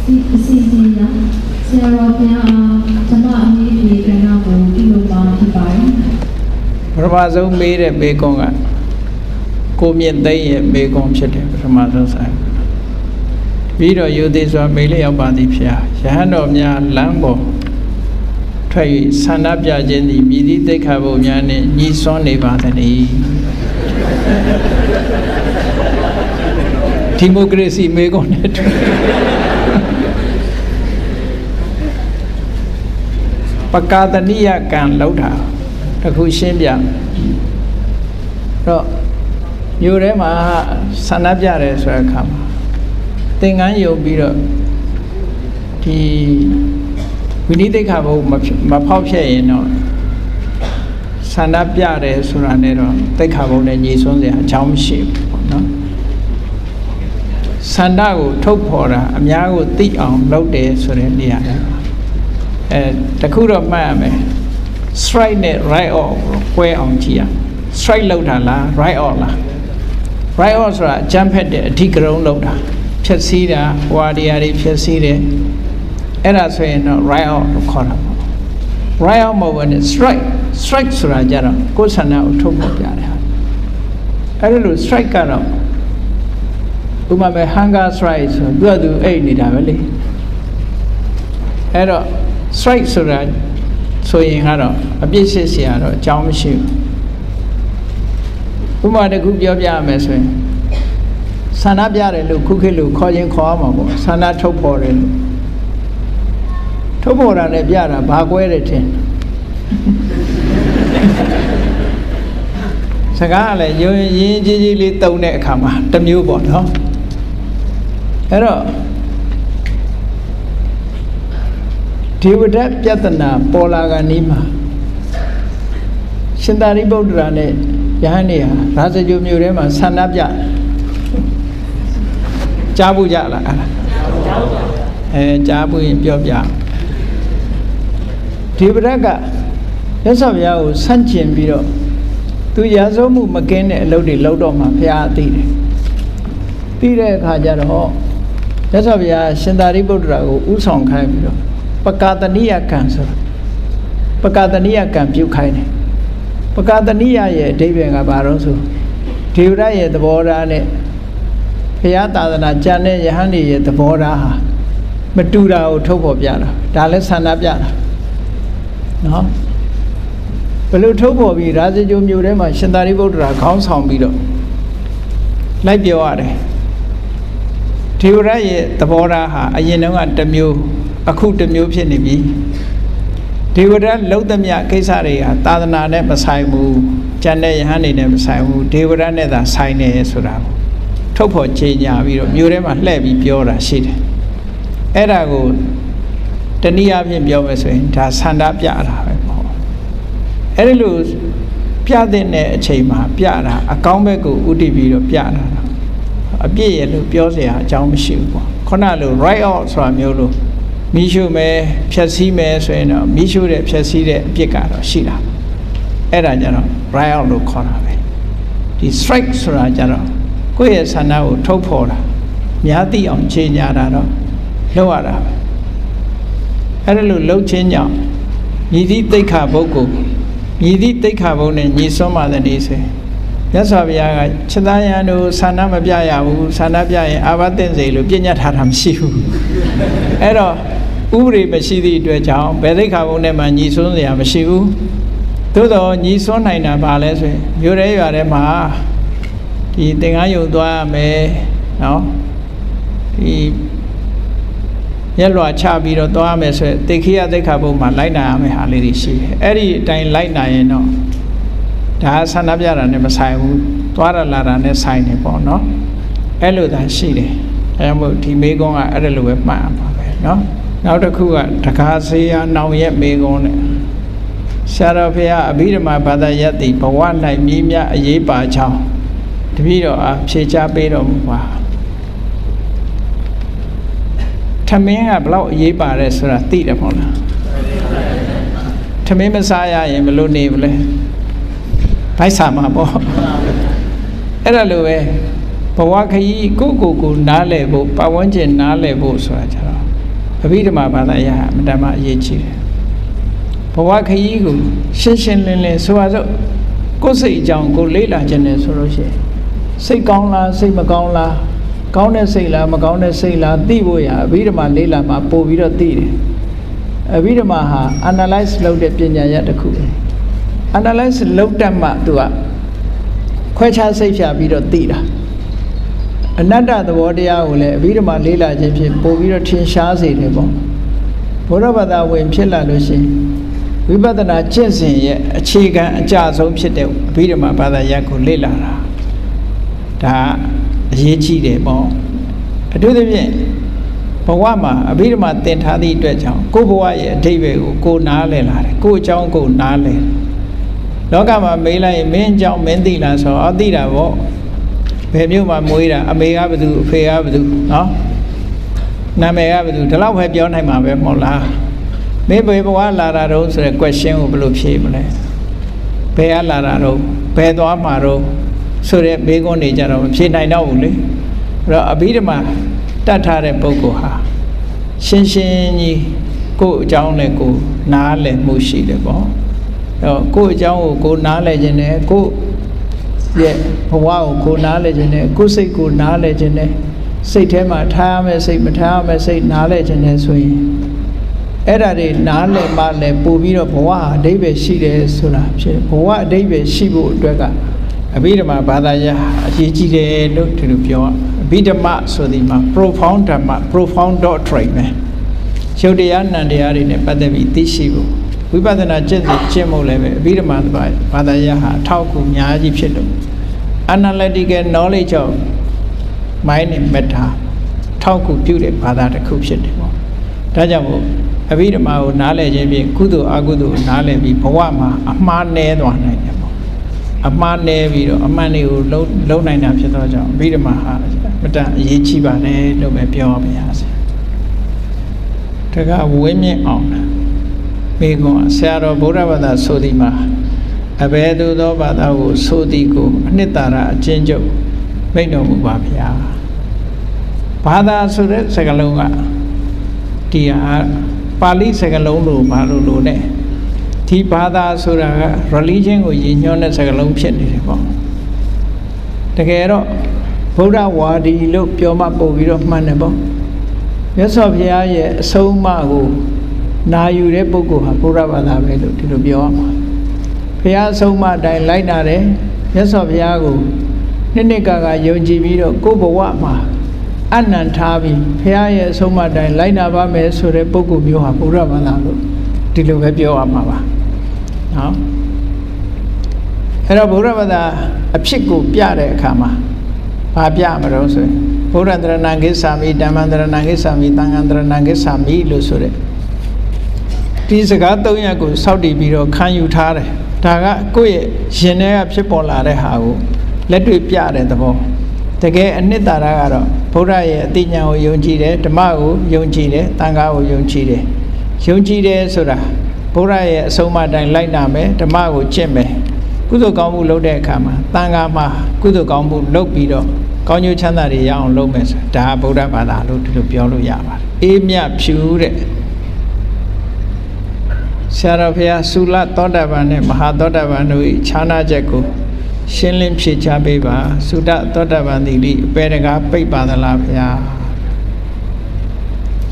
Sisinya, Sarapnya, sama ini karena di rumah dibayar. Permasalahan mere bekongan, komian daya bekong cete permasalahan saya. Biro yudi soal mele yang bandi pia, sehandomnya lambo, trai sanap jajendi, midi dekabumnya ne nison ne badani. Demokrasi bekong netu. Pakataniya kan lauda, aku siapa? Ro, yure mah sanap jare soal kamu. Dengan yo biro di winite kamu mapau siapa no sanap jare soal nero tekamu ne nyison dia jam sip, no. Sandaku topora, amyaku tiang laude soal dia. Takura mame strike ne right off kwe ong chia strike လောက်တာလား right off လား right off ဆိုတာအကြမ်းဖက်တဲ့အဓိကရုဏ်းလောက်တာဖြည့်ဆည်းတာဟွာတရားတွေဖြည့်ဆည်းတယ်အဲ့ဒါဆိုရင်တော့ right off လို့ခေါ်တာပေါ့ right off မဟုတ်ဘူး strike ဆိုတာကြတော့ကိုယ်ဆန္ဒကိုထုတ်ဖော်ပြတယ်အဲ့လို strike ကတော့ဥပမာပဲ hunger strike ဆိုသူအိတ်နေတာပဲလေအဲ့တော့strike ဆိုတာဆိုရင်ကတော့အပြစ်စစ်စရာတော့အကြောင်းမရှိဘူးဥပမာတစ်ခုပြောပြရမယ်ဆိုရင်ဆန္ဒပြတယ်လို့ခုခေတ်လို့ခေါ်ရင်ခေါ်ရမှာပေါ့ဆန္ဒထုတ်ဖော်တယ်လို့ထုတ်ဖော်တာနဲ့ပြတာဘာကွဲတယ်ထင်စကားကလည်းရင်းကြီးကြီးလေးတုံတဲ့အခါမှာတစ်မျိုးပေါ့နော်အဲ့တော့ဒီဝဒပြဿနာပေါ်လာကနီးမှာရှင်သာရိပုတ္တရာနဲ့ယဟန်နေဟာရာဇဂိုမြို့ထဲမှာဆန္ဒပြကြားဖို့ကြလားကြားဖို့ရင်ပြောပြဒီဝဒကရသော်ဘုရားကိုဆန့်ကျင်ပြီးတော့သူရာဇဝမှုမကင်းတဲ့အလုပ်တွေလုပ်တော့မှဘုရားသိတယ်ပြီးတဲ့အခါကျတော့ရသော်ဘုရားရှင်သာရိပုတ္တရာကိုဥဆောင်ခိုင်းပြီးတော့ပကာတနိယကံဆိုတာပကာတနိယကံပြုခိုင်းတယ်ပကာတနိယရဲ့အဓိပ္ပာယ်ကဘာလို့ဆိုဒေဝရရဲ့သဘောထားနဲ့ဘုရားသာသနာကျမ်းတဲ့ယဟန်တွေရဲ့သဘောထားဟာမတူတာကိုထုတ်ဖော်ပြတာဒါလည်းဆန္ဒပြတာနော်ဘယ်လိုထုတ်ဖော်ပြီးရာဇဂိုမြို့ထဲမှာရှင်သာရိပုတ္တရာခေါင်းဆောင်ပြီးတော့လိုက်ပြောရတယ်ဒေဝရရဲ့သဘောထားဟာအရင်တုန်းကတစ်မျိုးအခုတစ်မျိုးဖြစ်နေပြီဒေဝရလုံသမျှကိစ္စတွေဟာသာသနာနဲ့မဆိုင်ဘူးကျန်တဲ့ယဟန်တွေနဲ့မဆိုင်ဘူးဒေဝရနဲ့သာဆိုင်နေဆိုတာကိုထုတ်ဖော်ကြေညာပြီးတော့မြို့ထဲမှာလှည့်ပြီးပြောတာရှိတယ်အဲ့ဒါကိုတနည်းအားဖြင့်ပြောမယ်ဆိုရင်ဒါဆန္ဒပြတာပဲပေါ့အဲ့ဒီလိုပြတဲ့အချိန်မှာပြတာအကောင်းဘက်ကိုဥတည်ပြီးတော့ပြတာအပြည့်ရလို့ပြောเสียအကြောင်းမရှိဘူးပေါ့ခုနလို right out ဆိုတာမျိုးလို့မိရှုမယ်ဖြက်စီးမယ်ဆိုရင်တော့မိရှုတဲ့ဖြက်စီးတဲ့အပြစ်ကတော့ရှိတာအဲ့ဒါကြတော့ right out လို့ခေါ်တာပဲဒီ strike ဆိုတာကြတော့ကိုယ့်ရဲ့ဆန္ဒကိုထုတ်ဖော်တာများသိအောင်ခြေညာတာတော့လုပ်ရတာပဲအဲ့ဒါလို့လှုပ်ချင်းကြောင့်ညီသည့်တိတ်ခါပုဂ္ဂိုလ်ညီသည့်တိတ်ခါဘုံနဲ့ညီစွန်းပါတဲ့နေစေမြတ်စွာဘုရားကခြေသားရန်တို့ဆန္ဒမပြရဘူးဆန္ဒပြရင်အာဘသင့်စေလို့ပြညတ်ထားတာမရှိဘူးအဲ့တော့ဥပဒေမရှိသည့်အတွက်ကြောင့်ဘယ်သိက္ခာပုဒ်နဲ့မှညီစွန်းစရာမရှိဘူးသို့တော့ညီစွန်းနိုင်တာပါလဲဆိုရင်မြို့ရဲရွာထဲမှာဒီသင်္ကန်းယုံသွားရမယ်နော်ဒီရက်လွှာချပြီးတော့သွားရမယ်ဆိုရင်တေခိယသိက္ခာပုဒ်မှာလိုက်နာရမယ်ဟာလေးတွေရှိတယ်အဲ့ဒီအတိုင်းလိုက်နာရင်တော့ဒါဆန္ဒပြတာနဲ့မဆိုင်ဘူးသွားရလာတာနဲ့ဆိုင်နေပေါ့နော်အဲ့လိုသာရှိတယ်အဲဒါမို့ဒီမေကုန်းကအဲ့ဒါလိုပဲမှတ်အောင်ပါပဲနော်နောက်တစ်ခုကတကားဆေးရနောင်ရက်မေကုန်းနဲ့ဆရာတော်ဘုရားအဘိဓမ္မာဘာသာရပ်တိဘဝ၌မြည်မြအရေးပါချောင်းတပည့်တော်အားဖြေချပေးတော်မူပါထမင်းကဘလောက်အရေးပါတယ်ဆိုတာသိတယ်မဟုတ်လားထမင်းမစားရရင်ဘယ်လိုနေမလဲဘိုက်ဆာမှာပေါ့အဲ့ဒါလိုပဲဘဝခရီးကိုနားလည်ဖို့ပတ်ဝန်းကျင်နားလည်ဖို့ဆိုတာကြတော့ အဘိဓမ္မာဘာသာရအမှန်တမ်းအရေးကြီးတယ်ဘဝခရီးကိုရှင်းရှင်းလင်းလင်းဆိုပါစို့ကိုယ်စိတ်အကြောင်းကိုလေ့လာခြင်းနဲ့ဆိုလို့ရှိရင်စိတ်ကောင်းလားစိတ်မကောင်းလားကောင်းတဲ့စိတ်လားမကောင်းတဲ့စိတ်လားသိဖို့ရအဘိဓမ္မာလေ့လာမှပို့ပြီးတော့သိတယ်အဘိဓမ္မာဟာ analyze လုပ်တဲ့ပညာရပ်တစ်ခုပဲ analyze လုပ်တတ်မှသူကခွဲခြားစိတ်ဖြာပြီးတော့သိတာအနတ္တသဘောတရားကိုလည်းအဘိဓမ္မာလေ့လာခြင်းဖြင့်ပို့ပြီးတော့ထင်ရှားစေတယ်ပေါ့ဘုရားဘာသာဝင်ဖြစ်လာလို့ရှိရင်ဝိပဿနာကျင့်စဉ်ရဲ့အခြေခံအကျဆုံးဖြစ်တဲ့အဘိဓမ္မာဘာသာရပ်ကိုလေ့လာတာဒါအရေးကြီးတယ်ပေါ့အထူးသဖြင့်ဘဝမှာအဘိဓမ္မာသင်ထားသည့်အတွက်ကြောင့်ကိုယ်ဘဝရဲ့အဓိပ္ပာယ်ကိုနားလည်လာတယ်ကိုယ်အကြောင်းကိုနားလည်လောကမှာမေးလိုက်ရင်မင်းအကြောင်းမင်းသိလားဆိုတော့သိတာပေါ့ဘယ်မြို့မှာမွေးတာအမေကဘယ်သူအဖေကဘယ်သူနော်နာမည်ကဘယ်သူဒီလောက်ပဲပြောနိုင်မှာပဲမဟုတ်လားမင်းဘယ်ဘဝလာတာတော့ဆိုတဲ့ question ကိုဘယ်လိုဖြေမလဲဘယ်ကလာတာတော့ဘယ်သွားမှာတော့ဆိုတဲ့မေးခွန်းတွေကြတော့မဖြေနိုင်တော့ဘူးလေအဲ့တော့အဘိဓမ္မာတတ်ထားတဲ့ပုဂ္ဂိုလ်ဟာရှင်းရှင်းကြီးကိုယ့်အကြောင်းနဲ့ကိုယ်နားလည်မှုရှိတယ်ပေါ့အဲ့တော့ကိုယ့်အကြောင်းကိုကိုယ်နားလည်ခြင်းနဲ့ကိုယ့်ရဲ့ဘဝကိုကိုယ်နားလည်ခြင်းနဲ့ကိုယ်စိတ်ကိုနားလည်ခြင်းနဲ့စိတ်ထဲမှာထားရမယ့်စိတ်မထားရမယ့်စိတ်နားလည်ခြင်းနဲ့ဆိုရင်အဲ့ဒါတွေနားလည်မှလည်းပို့ပြီးတော့ဘဝအဓိပ္ပာယ်ရှိတယ်ဆိုတာဖြစ်ဘဝအဓိပ္ပာယ်ရှိဖို့အတွက်ကအဘိဓမ္မာဘာသာရပ်အရေးကြီးတယ်လို့ဒီလိုပြောအဘိဓမ္မာဆိုဒီမှာ profound ဓမ္မ profound doctrine ပဲရုပ်တရားနံတရားတွေနဲ့ပတ်သက်ပြီးသိရှိဖို့ဝိပဿနာကျင့်မှုလည်းပဲအဘိဓမ္မာဘာသာရပ်ဟာအထောက်အကူအများကြီးဖြစ်လို့ analytical knowledge of mind and matter ထောက်ကူပြုတဲ့ဘာသာတစ်ခုဖြစ်တယ်ပေါ့ဒါကြောင့်မို့အဘိဓမ္မာကိုနားလည်ခြင်းဖြင့်ကုသိုလ်အကုသိုလ်ကိုနားလည်ပြီးဘဝမှာအမှားနည်းသွားနိုင်တယ်ပေါ့အမှားနည်းပြီးတော့အမှန်တွေကိုလုံးနိုင်တာဖြစ်သောကြောင့်အဘိဓမ္မာဟာမတန်အရေးကြီးပါတယ်လို့ပဲပြောပါရစေတကဝင်းမြင့်အောင်မိကွန်ဆရာတော်ဗုဒ္ဓဘာသာဆိုသည်မှာအဘယ်သို့သောဘာသာကိုဆိုသည်ကိုအနှစ်သာရအချင်းချုပ်မိန့်တော်မူပါဗျာဘာသာဆိုတဲ့စကားလုံးကဒီဟာပါဠိစကားလုံးလို့ဘာလို့လို့ ਨੇ ဒီဘာသာဆိုတာက religion ကိုရည်ညွှန်းတဲ့စကားလုံးဖြစ်နေတယ်ပေါ့တကယ်တော့ဗုဒ္ဓဝါဒီလို့ပြောမှပို့ပြီးတော့မှန်တယ်ပေါ့မြတ်စွာဘုရားရဲ့အဆုံးအမကိုနာယူတဲ့ပုဂ္ဂိုလ်ဟာဗုဒ္ဓဘာသာပဲလို့ဒီလိုပြောရမှာဘုရားအဆုံးအမအတိုင်းလိုက်နာတယ်မြတ်စွာဘုရားကိုနှစ်ကယုံကြည်ပြီးတော့ကိုယ်ဘဝမှာအနန္ထားပြီးဘုရားရဲ့အဆုံးအမအတိုင်းလိုက်နာပါမယ်ဆိုတဲ့ပုဂ္ဂိုလ်မျိုးဟာဗုဒ္ဓဘာသာလို့ဒီလိုပဲပြောရမှာပါနော်အဲ့တော့ဗုဒ္ဓဘာသာအဖြစ်ကိုပြတဲ့အခါမှာဘာပြမလို့ဆိုရင်ဗုဒ္ဓတရဏံဂစ္ဆာမိဓမ္မံတရဏံဂစ္ဆာမိသံဃံတရဏံဂစ္ဆာမိလို့ဆိုတဲ့ဒီစကား၃ရပ်ကိုစောင့်တည်ပြီးတော့ခံယူထားတယ်ဒါကကိုယ့်ရဲ့ရင်ထဲကဖြစ်ပေါ်လာတဲ့ဟာကိုလက်တွေ့ပြတဲ့သဘောတကယ်အနှစ်သာရကတော့ဗုဒ္ဓရဲ့အသိဉာဏ်ကိုယုံကြည်တယ်ဓမ္မကိုယုံကြည်တယ်သံဃာကိုယုံကြည်တယ်ယုံကြည်တယ်ဆိုတာဗုဒ္ဓရဲ့အဆုံးအမတိုင်းလိုက်နာမယ်ဓမ္မကိုကျင့်မယ်ကုသိုလ်ကောင်းမှုလုပ်တဲ့အခါမှာသံဃာမှာကုသိုလ်ကောင်းမှုလုပ်ပြီးတော့ကောင်းကျိုးချမ်းသာတွေရအောင်လုပ်မယ်ဆိုတာဒါဗုဒ္ဓဘာသာလို့ဒီလိုပြောလို့ရပါတယ်အေးမြဖြူတဲ့ဆရာတော်ဘုရားသုလသောတာပန်နဲ့မဟာသောတာပန်တို့၏ခြားနာချက်ကိုရှင်းလင်းဖြေချပေးပါသုဒသောတာပန်သည်လိအပေတကားပိတ်ပါသလားဘုရား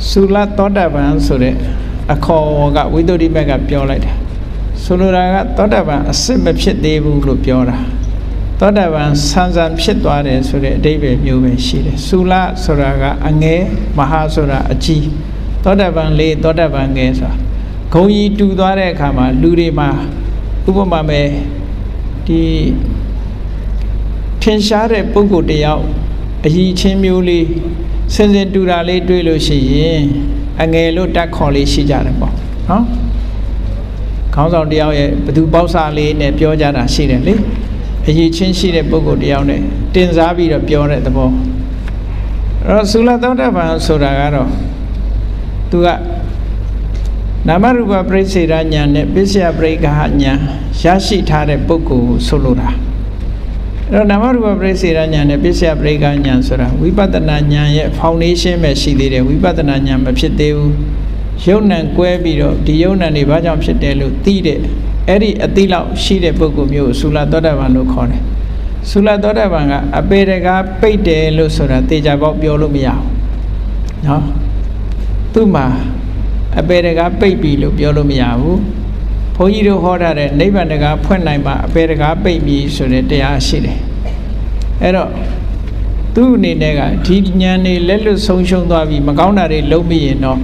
သုလသောတာပန်ဆိုတဲ့အခေါ်ကဝိသုဒ္ဓိမက်ကပြောလိုက်တာဆိုလိုတာကသောတာပန်အစစ်မဖြစ်သေးဘူးလို့ပြောတာသောတာပန်ဆန်းဆန်းဖြစ်သွားတယ်ဆိုတဲ့အဓိပ္ပာယ်မျိုးပဲရှိတယ်သုလဆိုတာကအငယ်မဟာဆိုတာအကြီးသောတာပန်လေးသောတာပန်ငယ်ဆိုတာဂုံကြီးတူသွားတဲ့အခါမှာလူတွေမှာဥပမာမဲ့ဒီထင်ရှားတဲ့ပုဂ္ဂိုလ်တယောက်အကြီးချင်းမျိုးလေးစင်စင်တူတာလေးတွေ့လို့ရှိရင်အငယ်လို့တက်ခေါ်လေးရှိကြတယ်ပေါ့နော်ခေါင်းဆောင်တယောက်ရဲ့ဘသူပေါက်စားလေးနဲ့ပြောကြတာရှိတယ်လေအကြီးချင်းရှိတဲ့ပုဂ္ဂိုလ်တယောက်နဲ့တင်စားပြီးတော့ပြောတဲ့သဘောအဲ့တော့သုလသောတာပန်ဆိုတာကတော့သူကနာမရူပပရိစ္ဆေဒဉာဏ်နဲ့ပစ္စယပရိက္ခဉာဏ်ရရှိထားတဲ့ပုဂ္ဂိုလ်ကိုဆိုလိုတာ အဲ့တော့နာမရူပပရိစ္ဆေဒဉာဏ်နဲ့ပစ္စယပရိက္ခဉာဏ်ဆိုတာဝိပဿနာဉာဏ်ရဲ့ foundation ပဲရှိသေးတယ်ဝိပဿနာဉာဏ်မဖြစ်သေးဘူးယုံ nant ကွဲပြီးတော့ဒီယုံ nant တွေဘာကြောင့်ဖြစ်တယ်လို့သိတဲ့အဲ့ဒီအသိလောက်ရှိတဲ့ပုဂ္ဂိုလ်မျိုးကိုသုလသောတာပန်လို့ခေါ်တယ်သုလသောတာပန်ကအပေတကားပိတ်တယ်လို့ဆိုတာသေချာပေါက်ပြောလို့မရဘူးနော်သူ့မှာအပေတကားပိတ်ပြီလို့ပြောလို့မရဘူးဘုန်းကြီးတို့ဟောထားတဲ့နိဗ္ဗာန်တကားဖွင့်နိုင်မှာအပေတကားပိတ်ပြီဆိုတဲ့တရားရှိတယ်အဲ့တော့သူ့အနေနဲ့ကဒီဉာဏ်တွေလက်လွတ်ဆုံးရှုံးသွားပြီမကောင်းတာတွေလုံးပြီးရင်တော့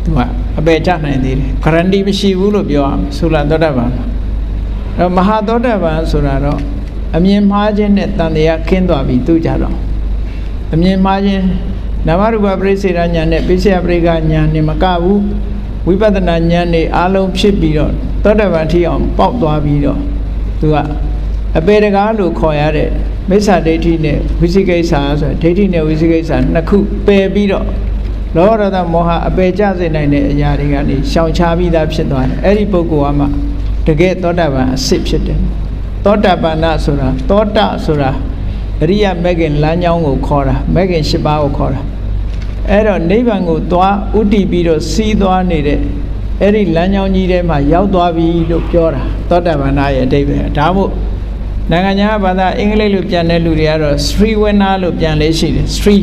သူကအပေချနိုင်သေးတယ်ဂရန်တီမရှိဘူးလို့ပြောအောင်သုလသောတာပန်အဲ့တော့မဟာသောတာပန်ဆိုတာတော့အမြင်မှားခြင်းနဲ့တန်တရားခင်းသွားပြီသူကြတော့အမြင်မှားခြင်းနာမရူပပရိစ္ဆေဒဉာဏ်နဲ့ပစ္စယပရိက္ခဉာဏ်နဲ့မကဘူးဝိပဿနာဉာဏ်နဲ့အားလုံးဖြစ်ပြီးတော့သောတာပန်ထိအောင်ပေါက်သွားပြီးတော့သူကအပေတကားလို့ခေါ်ရတဲ့မိစ္ဆာဒိဋ္ဌိနဲ့ဝိသိကိစ္စဆိုဒိဋ္ဌိနဲ့ဝိသိကိစ္စနှစ်ခုပယ်ပြီးတော့လောဘဒေါသမောဟအပေကျစေနိုင်တဲ့အရာတွေကနေရှောင်ရှားပြီးသားဖြစ်သွားတယ်အဲ့ဒီပုဂ္ဂိုလ်ကမှတကယ်သောတာပန်အစစ်ဖြစ်တယ်သောတာပန်ဆိုတာသောတာဆိုတာအရိယမဂ္ဂင်လမ်းကြောင်းကိုခေါ်တာမဂ္ဂင်၈ပါးကိုခေါ်တာအဲ့တော့နိဗ္ဗာန်ကိုသွားဥတည်ပြီးတော့စီးသွားနေတဲ့အဲ့ဒီလမ်းကြောင်းကြီးထဲမှာရောက်သွားပြီလို့ပြောတာသောတာပန်ရဲ့အဓိပ္ပာယ်ဒါမို့နိုင်ငံခြားဘာသာအင်္ဂလိပ်လိုပြန်တဲ့လူတွေကတော့ Sri winner လို့ပြန်လေးရှိတယ် Sri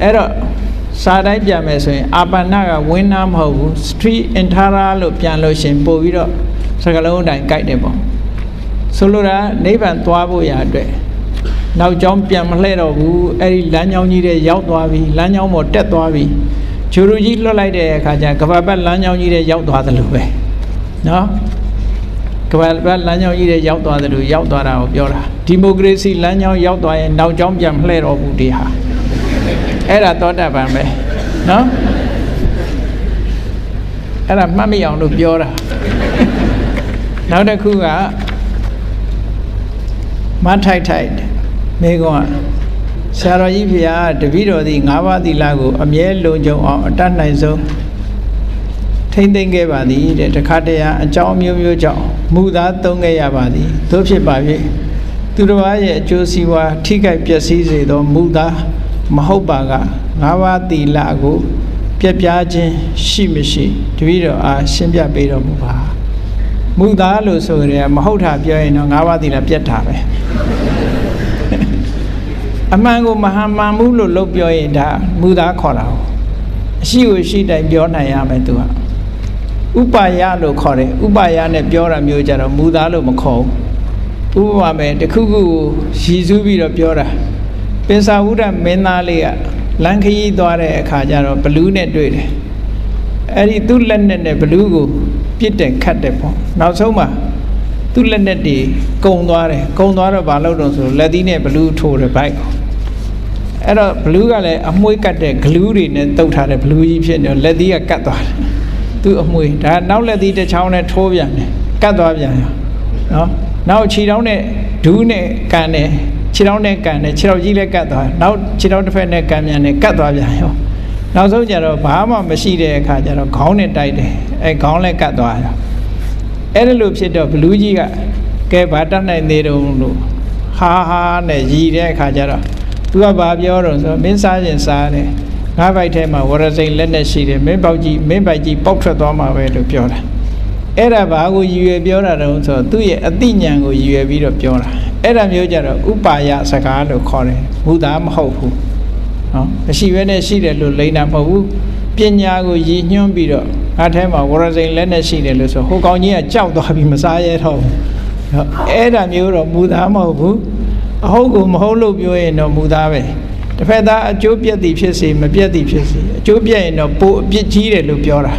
အဲ့တော့စာတိုင်းပြန်မယ်ဆိုရင်အာပန္နက winner မဟုတ်ဘူး Sri Intara လို့ပြန်လို့ရှင်ပို့ပြီးတော့စကားလုံးအတိုင်းကြိုက်တယ်ပေါ့ဆိုလိုတာနိဗ္ဗာန်သွားဖို့ရာအတွက်နောက်ကြောင်းပြန်မလှည့်တော့ဘူးအဲ့ဒီလမ်းကြောင်းကြီးတွေရောက်သွားပြီလမ်းကြောင်းပေါ်တက်သွားပြီဂျူရူကြီးလွတ်လိုက်တဲ့အခါကျကဘာပတ်လမ်းကြောင်းကြီးတွေရောက်သွားတယ်လို့ပဲနော်ကဘာပတ်လမ်းကြောင်းကြီးတွေရောက်သွားတယ်လို့ရောက်သွားတာကိုပြောတာဒီမိုကရေစီလမ်းကြောင်းရောက်သွားရင်နောက်ကြောင်းပြန်မလှည့်တော့ဘူးဒီဟာအဲ့ဒါသောတာပန်ပဲနော်အဲ့ဒါမှတ်မိအောင်လို့ပြောတာနောက်တစ်ခုကမထိုက်မိကွန်းဆရာတော်ကြီးဖေဟာတပည့်တော်သည်၅ပါးသီလကိုအမြဲလုံခြုံအောင်အတတ်နိုင်ဆုံးထိမ့်သိမ့်ခဲ့ပါသည်တဲ့တခါတရံအကြောင်းမျိုးမျိုးကြောင့်မူသားသုံးခဲ့ရပါသည်သို့ဖြစ်ပါ၍သူတစ်ပါးရဲ့အကျိုးစီးပွားထိခိုက်ပျက်စီးစေသောမူသားမဟုတ်ပါက၅ပါးသီလကိုပြက်ပြားခြင်းရှိမရှိတပည့်တော်အားရှင်းပြပေးတော်မူပါမူသားလို့ဆိုကြတယ်မဟုတ်တာပြောရင်တော့၅ပါးသီလပြတ်တာပဲအမှန်ကိုမဟာမှန်မှုလို့လုပ်ပြောရင်ဒါမူသားခေါ်တာအရှိကိုရှိတိုင်းပြောနိုင်ရမယ်သူကဥပါယလို့ခေါ်တယ်ဥပါယနဲ့ပြောတာမျိုးကြတော့မူသားလို့မခေါ်ဘူးဥပမာပဲတခုခုရည်စူးပြီးတော့ပြောတာပင်စာဝုဒ္ဓမင်းသားလေးကလမ်းခရီးသွားတဲ့အခါကျတော့ဘလူးနဲ့တွေ့တယ်အဲ့ဒီသူ့လက်နဲ့ဘလူးကိုပြစ်တယ်ခတ်တယ်ပေါ့နောက်ဆုံးမှာသူ့လက်နဲ့တည်းကုံသွားတယ်ကုံသွားတော့ဘာလုပ်တော့ဆိုလက်သီးနဲ့ဘလူးထိုးတယ်ဘိုက်အဲ့တော့ဘလူးကလည်းအမွှေးကတ်တဲ့ဂလူးတွေနဲ့တုပ်ထားတဲ့ဘလူးကြီးဖြစ်နေတော့လက်သီးကကတ်သွားတယ်သူ့အမွှေးဒါနောက်လက်သီးတစ်ချောင်းနဲ့ထိုးပြန်တယ်ကတ်သွားပြန်ရောနော်နောက်ခြေထောက်နဲ့ဒူးနဲ့ကန်တယ်ခြေထောက်နဲ့ကန်တယ်ခြေထောက်ကြီးလည်းကတ်သွားနောက်ခြေထောက်တစ်ဖက်နဲ့ကန်ပြန်တယ်ကတ်သွားပြန်ရောနောက်ဆုံးကျတော့ဘာမှမရှိတဲ့အခါကျတော့ခေါင်းနဲ့တိုက်တယ်အဲခေါင်းလည်းကတ်သွားရောအဲ့ဒါလို့ဖြစ်တော့ဘလူးကြီးကကဲဘာတတ်နိုင်သေးတုံးလို့ဟာနဲ့ရည်တဲ့အခါကျတော့သူကဘာပြောတော့ဆိုမင်းစားရင်စားတယ်ငါးဘိုက်ထဲမှာဝရစိန်လက်နဲ့ရှိတယ်မင်းပိုက်ကြီးပေါက်ထွက်သွားမှာပဲလို့ပြောတာအဲ့ဒါဘာကိုရည်ရွယ်ပြောတာတုံးဆိုသူ့ရဲ့အသိဉာဏ်ကိုရည်ရွယ်ပြီးတော့ပြောတာအဲ့ဒါမျိုးကြတော့ဥပါယစကားလို့ခေါ်တယ်မူသားမဟုတ်ဘူးနော်မရှိဘဲနဲ့ရှိတယ်လို့လိမ့်တာမဟုတ်ဘူးပညာကိုရည်ညွှန်းပြီးတော့ငါထဲမှာဝရစိန်လက်နဲ့ရှိတယ်လို့ဆိုဟိုကောင်ကြီးကကြောက်သွားပြီးမစားရတော့ဘူးအဲ့ဒါမျိုးတော့မူသားမဟုတ်ဘူးအဟုတ်ကိုမဟုတ်လို့ပြောရင်တော့မူသားပဲတစ်ဖက်သားအကျိုးပြက်သည်ဖြစ်စေမပြက်သည်ဖြစ်စေအကျိုးပြက်ရင်တော့ပိုအပြစ်ကြီးတယ်လို့ပြောတာ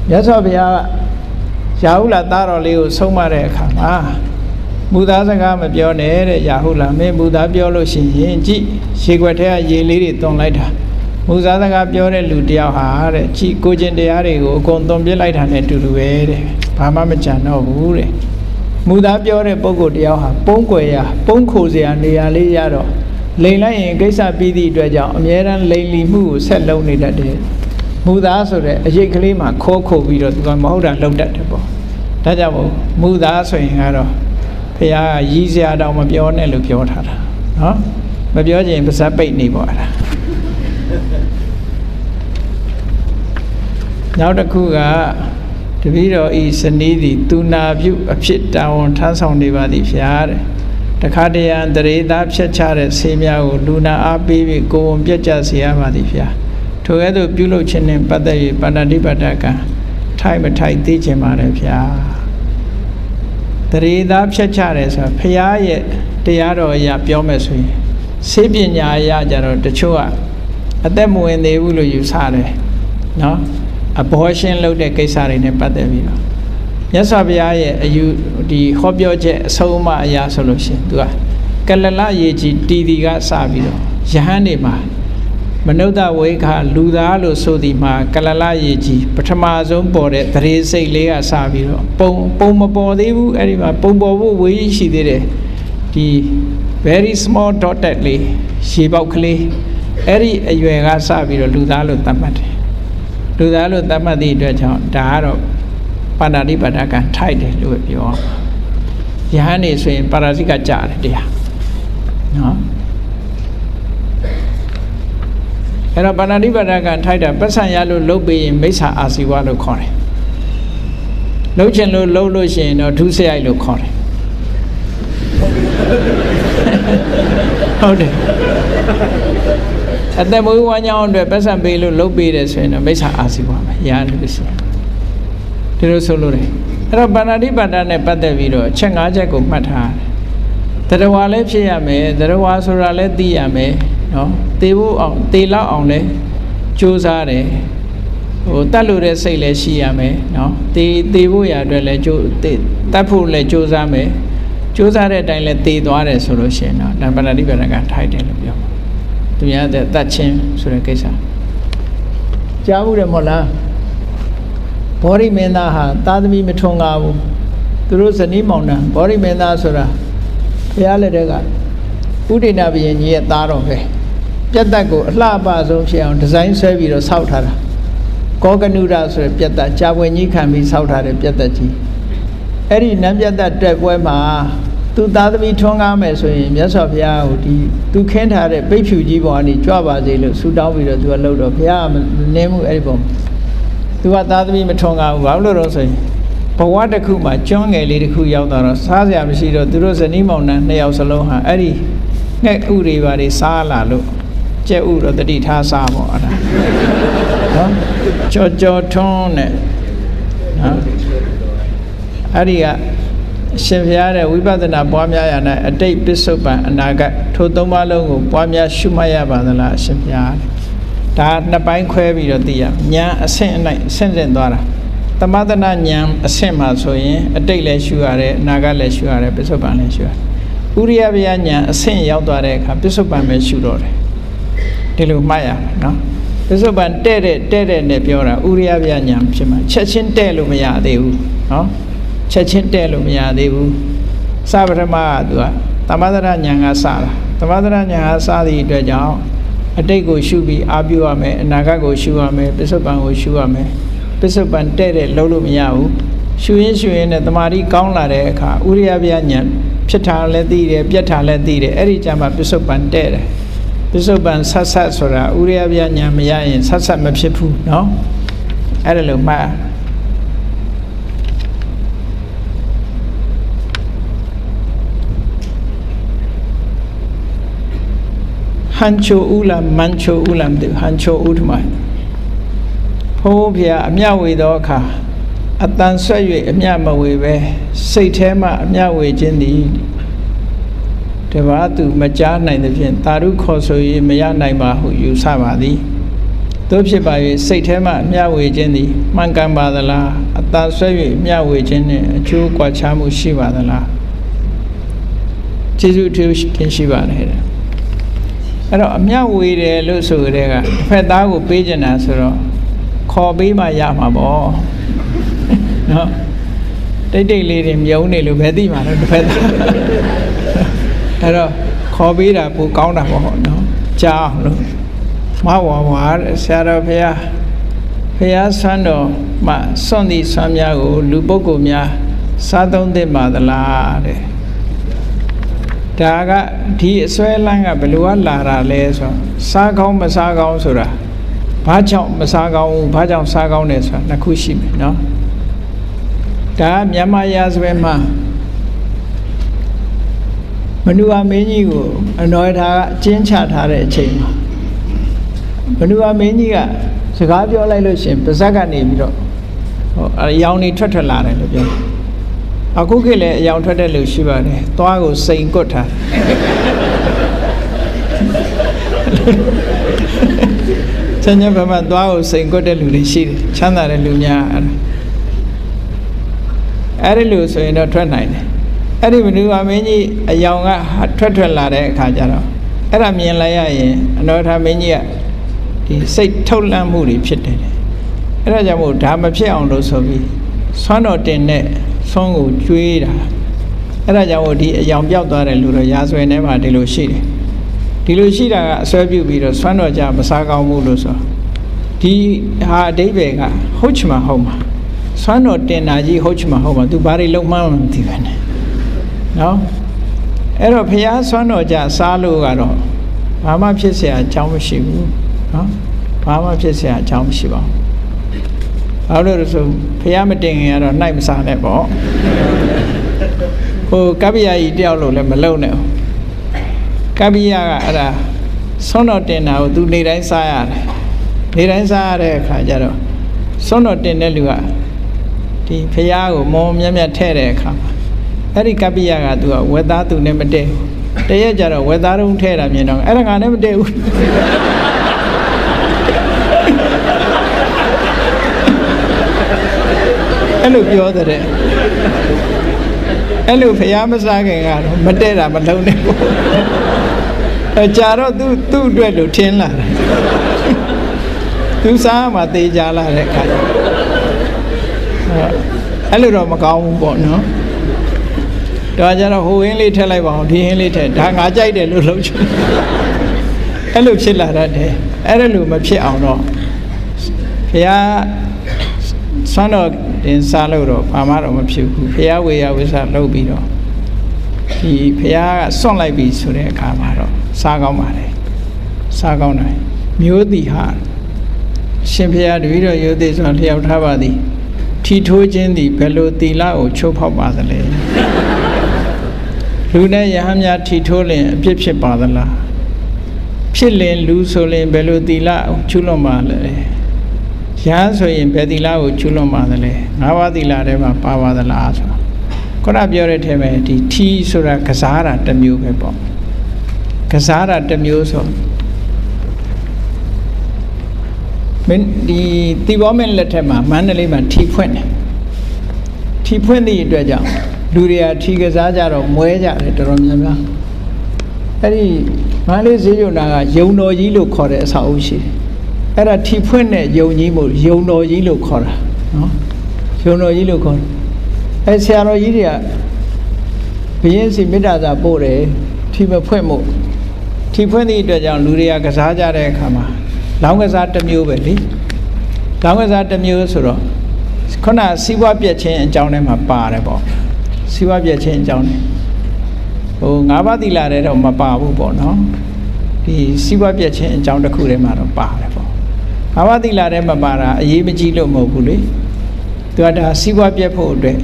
မြတ်စွာဘုရားရာဟုလသားတော်လေးကိုဆုံးမတဲ့အခါမှာမူသားစကားမပြောနဲ့တဲ့ရာဟုလမင်းမူသားပြောလို့ရှိရင်ကြည့်ရေခွက်ထဲကရေလေးတွေသွန်လိုက်တာမူသားစကားပြောတဲ့လူတယောက်ဟာတဲ့ကြည့်ကိုကျင်တရားတွေကိုအကုန်သွန်ပြစ်လိုက်တာနဲ့တူတူပဲတဲ့ဘာမှမကြံတော့ဘူးတဲ့မူသားပြောတဲ့ပုဂ္ဂိုလ်တယောက်ဟာပုန်းကွယ်ရာပုန်းခိုစရာနေရာလေးရတော့လိန်လိုက်ရင်ကိစ္စပြီးသည့်အတွက်ကြောင့်အမြဲတမ်းလိန်လီမှုကိုဆက်လုံးနေတတ်တယ်မူသားဆိုတဲ့အရေးကလေးမှာခိုးခိုပြီးတော့သူကမဟုတ်တာလုံတတ်တယ်ပေါ့ဒါကြောင့်မို့မူသားဆိုရင်ကတော့ ဘုရားရည်စရာတောင်မပြောနဲ့လို့ပြောထားတာနော်မပြောချင်ပါဇက်ပိတ်နေပေါ့အဲ့ဒါနောက်တစ်ခုကတပည့်တော်ဤဇနီးသည်သူနာပြုအဖြစ်တာဝန်ထမ်းဆောင်နေပါသည်ဖျားတဲ့တခါတရံတရေသားဖြတ်ချတဲ့ဆေးများကိုလူနာအားပေးပြီးကိုယ်ဝန်ပြတ်ကြစေရပါသည်ဖျားထိုကဲ့သို့ပြုလုပ်ခြင်းနှင့်ပတ်သက်၍ပါဏာတိပါဒကံထိုက်မထိုက်သိချင်ပါတယ်ဖျားတရေသားဖြတ်ချတယ်ဆိုတာဖျားရဲ့တရားတော်အရာပြောမယ်ဆိုရင်ဆေးပညာအရာကြတော့တချို့ကအသက်မဝင်သေးဘူးလို့ယူဆတယ်နော်abortion လုပ်တဲ့ကိစ္စတွေနဲ့ပတ်သက်ပြီးတော့မြတ်စွာဘုရားရဲ့အယူဒီဟောပြောချက်အဆုံးအမအရာဆိုလို့ရှိရင်သူကကလလရေကြီးတီတီကစပြီးတော့ယဟန်တွေမှာမနုဿဝေခလူသားလို့ဆိုသည်မှာကလလရေကြီးပထမဆုံးပေါ်တဲ့သရေစိတ်လေးကစပြီးတော့ပုံမပေါ်သေးဘူးအဲ့ဒီမှာပုံပေါ်ဖို့ဝေးရှိသေးတယ်ဒီ very small dotted လေးရေပေါက်ကလေးအဲ့ဒီအရွယ်ကစပြီးတော့လူသားလို့သတ်မှတ်တယ်လူသားလို့သတ်မှတ်သည့်အတွက်ကြောင့်ဒါကတော့ပါဏာတိပါဒကံထိုက်တယ်လို့ပြောရဟန်းနေဆိုရင်ပါရာဇိကကြားတယ်တရားနော်အဲ့တော့ပါဏာတိပါဒကံထိုက်တာပတ်စံရလို့လုပ်ပြီးရင်မိစ္ဆာအာစီဝါလို့ခေါ်တယ်လှုပ်ချင်လို့လှုပ်လို့ရှိရင်တော့ဒုစရိုက်လို့ခေါ်တယ်ဟုတ်တယ်အသက်မွေးဝမ်းကြောင်းအတွက်ပတ်စံပေးလို့လုပ်ပေးတယ်ဆိုရင်တော့မိစ္ဆာအာစီဝါပဲရတယ်လို့ဆိုဒီလိုဆိုလို့တယ်အဲ့တော့ပါဏာတိပါဒနဲ့ပတ်သက်ပြီးတော့အချက်၅ချက်ကိုမှတ်ထားတယ်တရားဝါလည်းဖြစ်ရမယ်တရားဝါဆိုတာလည်းသိရမယ်နော်သေဖို့အောင်သေလောက်အောင်လည်းကြိုးစားတယ်ဟိုတတ်လို့တဲ့စိတ်လည်းရှိရမယ်နော်သေဖို့ရအတွက်လည်းတတ်ဖို့လည်းကြိုးစားမယ်ကြိုးစားတဲ့အတိုင်းလည်းသေသွားတယ်ဆိုလို့ရှိရင်တော့ဒါပါဏာတိပါဒကထိုက်တယ်လို့ပြောသူများတဲ့တတ်ချင်းဆိုတဲ့ကိစ္စကြားဘူးတယ်မဟုတ်လားဘောရိမင်းသားဟာသာသမီမထွန်းကားဘူးသူတို့ဇနီးမောင်နှံဘောရိမင်းသားဆိုတာဘုရားလက်ထက်ကဥဒိဏဘုရင်ကြီးရဲ့သားတော်ပဲပြတ်သက်ကိုအလှပဆုံးဖြစ်အောင်ဒီဇိုင်းဆွဲပြီးတော့ဆောက်ထားတာကောကနုဒဆိုတဲ့ပြတ်သက်ကြာပွင့်ကြီးခံပြီးဆောက်ထားတဲ့ပြတ်သက်ကြီးအဲ့ဒီနန်းပြတ်သက်တက်ပွဲမှာသူသားသမီးထွန်းကားမယ်ဆိုရင်မြတ်စွာဘုရားကိုဒီသူခင်းထားတဲ့ပိတ်ဖြူကြီးပေါ်ကနေကြွပါစေလို့ဆုတောင်းပြီးတော့သူကလှုပ်တော့ဘုရားကမနင်းမှုအဲ့ဒီပုံသူကသားသမီးမထွန်းကားဘူးဘာလို့တော့ဆိုရင်ဘဝတစ်ခုမှာကျွန်းငယ်လေးတစ်ခုရောက်တော့စားစရာမရှိတော့သူတို့ဇနီးမောင်နှံနှစ်ယောက်စလုံးဟာအဲ့ဒီငှက်ဥတွေပါတွေစားလာလို့ကျက်ဥတော့တတိထားစားပေါ့အဲ့ဒါနော်ကြောထွန်းနဲ့နော်အဲ့ဒီကအရှင်ဘုရားတဲ့ဝိပဿနာပွားများရ၌အတိတ်ပစ္စုပ္ပန်အနာဂတ်ထိုသုံးပါးလုံးကိုပွားများရှုမှတ်ရပါသလားအရှင်ဘုရားဒါနှစ်ပိုင်းခွဲပြီးတော့သိရဉာဏ်အဆင့်အလိုက်ဆင့်သွားတာသမထနာဉာဏ်အဆင့်မှာဆိုရင်အတိတ်လည်းရှုရတယ်အနာဂတ်လည်းရှုရတယ်ပစ္စုပ္ပန်လည်းရှုရတယ်ဥရိယဗျာဉာဏ်အဆင့်ရောက်သွားတဲ့အခါပစ္စုပ္ပန်ပဲရှုတော့တယ်ဒီလိုမှတ်ရမယ်နော်ပစ္စုပ္ပန်တဲ့နဲ့ပြောတာဥရိယဗျာဉာဏ်ဖြစ်မှာချက်ချင်းတဲ့လို့မရသေးဘူးနော်ချက်ချင်းတဲ့လို့မရသေးဘူးစပထမကသူကသမထနာဉာဏ်ကစတာသမထနာဉာဏ်ကစသည့်အတွက်ကြောင့်အတိတ်ကိုရှုပြီးအာပြုရမယ်အနာဂတ်ကိုရှုရမယ်ပစ္စုပန်ကိုရှုရမယ်ပစ္စုပန်တဲ့လုံးလို့မရဘူးရှုရင်နဲ့တမာတိကောင်းလာတဲ့အခါဥရိယဗျာဉာဏ်ဖြစ်တာလည်းသိတယ်ပြတ်တာလည်းသိတယ်အဲ့ဒီကြမှာပစ္စုပန်တဲ့တယ်ပစ္စုပန်ဆက်ဆိုတာဥရိယဗျာဉာဏ်မရရင်ဆက်မဖြစ်ဘူးเนาะအဲ့ဒါလို့မှတ်ဟန်ချိုဦးလားမန်ချိုဦးလားမသိဟန်ချိုဦးထမဘုန်းဘုရားအမြဝေသောအခါအတန်ဆွဲ၍အမြမဝေပဲစိတ်ထဲမှအမြဝေခြင်းသည်တပါးသူမကြားနိုင်သဖြင့်တာရုခေါ်ဆို၍မရနိုင်ပါဟုယူဆပါသည်တို့ဖြစ်ပါ၍စိတ်ထဲမှအမြဝေခြင်းသည်မှန်ကန်ပါသလားအတန်ဆွဲ၍အမြဝေခြင်းနှင့်အကျိုးကွာခြားမှုရှိပါသလားကျေးဇူးထူးတင်ရှိပါတယ်အဲ့တော့အမြဝေတယ်လို့ဆိုကြတဲ့ကတစ်ဖက်သားကိုပေးကျင်တာဆိုတော့ခေါ်ပေးမှရမှာပေါ့နော်တိတ်လေးတွေမြုံနေလို့ပဲသိမှာတော့တစ်ဖက်သားအဲ့တော့ခေါ်ပေးတာပိုကောင်းတာပေါ့နော်ကြားအောင်လို့မဝါဆရာတော်ဘုရားဆန်းတော်မှစွန့်သည့်ဆွမ်းများကိုလူပုဂ္ဂိုလ်များစားသုံးသင့်ပါသလားတဲ့ ဒါကဒီအစွဲလန်းကဘယ်လိုလာတာလဲဆိုတော့စားကောင်းမစားကောင်းဆိုတာဘာကြောင့်မစားကောင်းဘူးဘာကြောင့်စားကောင်းတယ်ဆိုတာနှစ်ခုရှိမယ်နော်ဒါကမြန်မာရာဇဝင်မှာမနုဝမင်းကြီးကိုအနော်ထားကအကျဉ်းချထားတဲ့အချိန်မှာမနုဝမင်းကြီးကစကားပြောလိုက်လို့ရှင်ပါဇက်ကနေပြီးတော့အယောင်တွေထွက်လာတယ်လို့ပြောအခုခေတ်လည်းအယောင်ထွက်တဲ့လူရှိပါတယ်သွားကိုစိန်ကွတ်ထားချမ်းသာဘာမှသွားကိုစိန်ကွတ်တဲ့လူတွေရှိတယ်ချမ်းသာတဲ့လူများအဲ့ဒီလူဆိုရင်တော့ထွက်နိုင်တယ်အဲ့ဒီမနုဝမင်းကြီးအယောင်ကထွက်လာတဲ့အခါကျတော့အဲ့ဒါမြင်လိုက်ရရင်အနောထမင်းကြီးကဒီစိတ်ထုတ်လန့်မှုတွေဖြစ်တယ်အဲ့ဒါကြောင့်မို့ဒါမဖြစ်အောင်လို့ဆိုပြီးဆွမ်းတော်တင်တဲ့ဆွမ်းကိုကျွေးတာအဲ့ဒါကြောင့်မို့ဒီအယောင်ပြောက်သွားတဲ့လူတော့ရာဇဝင်ထဲမှာဒီလိုရှိတယ်ဒီလိုရှိတာကအစွဲပြုပြီးတော့ဆွမ်းတော်ကြမစားကောင်းဘူးလို့ဆိုဒီဟာအဓိပ္ပာယ်ကဟုတ်ချင်မှဟုတ်မှာဆွမ်းတော်တင်တာကြီးဟုတ်ချင်မှဟုတ်မှာသူဘာတွေလုံးမှမသိပဲနဲ့နော်အဲ့တော့ဘုရားဆွမ်းတော်ကြစားလို့ကတော့ဘာမှဖြစ်เสียအကြောင်းမရှိဘူးနော်ဘာမှဖြစ်เสียအကြောင်းမရှိပါဘူးဘာလို့လဲဆိုဘုရားမတင်ခင်ကတော့နှိုက်မစားနဲ့ပေါ့ဟိုကပ္ပိယကြီးတယောက်လို့လည်းမလုံနဲ့ကပ္ပိယကအဲ့ဒါဆွမ်းတော်တင်တာကိုသူနေတိုင်းစားရတယ်နေတိုင်းစားရတဲ့အခါကျတော့ဆွမ်းတော်တင်တဲ့လူကဒီဘုရားကိုမောမြတ်မြတ်ထဲ့တဲ့အခါမှာအဲ့ဒီကပ္ပိယကသူကဝက်သားသူနဲ့မတည့်တရက်ကြတော့ဝက်သားတုံးထဲတာမြင်တော့အဲ့ဒါငါနဲ့မတည့်ဘူးအဲ့လိုပြောတဲ့အဲ့လိုဖျားမစားခင်ကတော့မတည့်တာမလုံးနဲ့ဘူးအကြာတော့သူ့အတွက်လို့ထင်းလာတယ်သူစားမှတေးကြလာတဲ့အခါအဲ့လိုတော့မကောင်းဘူးပေါ့နော်တော့ကြတော့ဟိုဟင်းလေးထည့်လိုက်ပါအောင်ဒီဟင်းလေးထည့်ဒါငါကြိုက်တယ်လို့လုပ်ချင်အဲ့လိုဖြစ်လာတတ်တယ်အဲ့ဒါလိုမဖြစ်အောင်တော့ဘုရားဆွမ်းတော်တင်စားလို့တော့ဘာမှတော့မဖြစ်ဘူးဘုရားဝေယဝိသလုပ်ပြီးတော့ဒီဘုရားကစွန့်လိုက်ပြီဆိုတဲ့အခါမှာတော့စားကောင်းပါလေစားကောင်းတယ်မျိုးတိဟာရှင်ဘုရားတပည့်တော်ရိုသေစွာလျှောက်ထားပါသည်ထီထိုးခြင်းသည်ဘယ်လိုသီလကိုချိုးဖောက်ပါသလဲလူနဲ့ယဟန်များထီထိုးလင်အပြစ်ဖြစ်ပါသလားဖြစ်လင်လူဆိုလင်ဘယ်လိုသီလကိုချွလွန်ပါလဲယဟန်ဆိုရင်ဘယ်သီလကိုချွလွန်ပါသလဲ၅ပါးသီလထဲမှာပါပါသလားဆိုတော့ခုနပြောတဲ့ထဲမှာဒီထီဆိုတာကစားတာတစ်မျိုးပဲပေါ့ကစားတာတစ်မျိုးဆိုမင်းဒီတီဘောမင်းလက်ထက်မှာမန္တလေးမှာထီဖွင့်တယ်ထီဖွင့်သည့်အတွက်ကြောင့်လူတွေကထီကစားကြတော့မွဲကြတယ်တော်တော်များများအဲ့ဒီမန္တလေးဈေးရုံနာကယုံတော်ကြီးလို့ခေါ်တဲ့အဆောက်အဦရှိတယ်အဲ့ဒါထီဖွင့်တဲ့ယုံကြီးမို့ယုံတော်ကြီးလို့ခေါ်တာနော်ယုံတော်ကြီးလို့ခေါ်တယ်အဲ့ဆရာတော်ကြီးတွေကဘုရင်စီမေတ္တာစာပို့တယ်ထီမဖွင့်မို့ထီဖွင့်သည့်အတွက်ကြောင့်လူတွေကကစားကြတဲ့အခါမှာလောင်းကစားတစ်မျိုးပဲလေလောင်းကစားတစ်မျိုးဆိုတော့ခုနစီးပွားပြက်ခြင်းအကြောင်းထဲမှာပါတယ်ပေါ့စီးပွားပြက်ခြင်းအကြောင်းထဲဟို၅ပါးသီလထဲတော့မပါဘူးပေါ့နော်ဒီစီးပွားပြက်ခြင်းအကြောင်းတစ်ခုထဲမှာတော့ပါတယ်ပေါ့၅ပါးသီလထဲမှာပါတာအရေးမကြီးလို့မဟုတ်ဘူးလေသူကဒါစီးပွားပြက်ဖို့အတွက်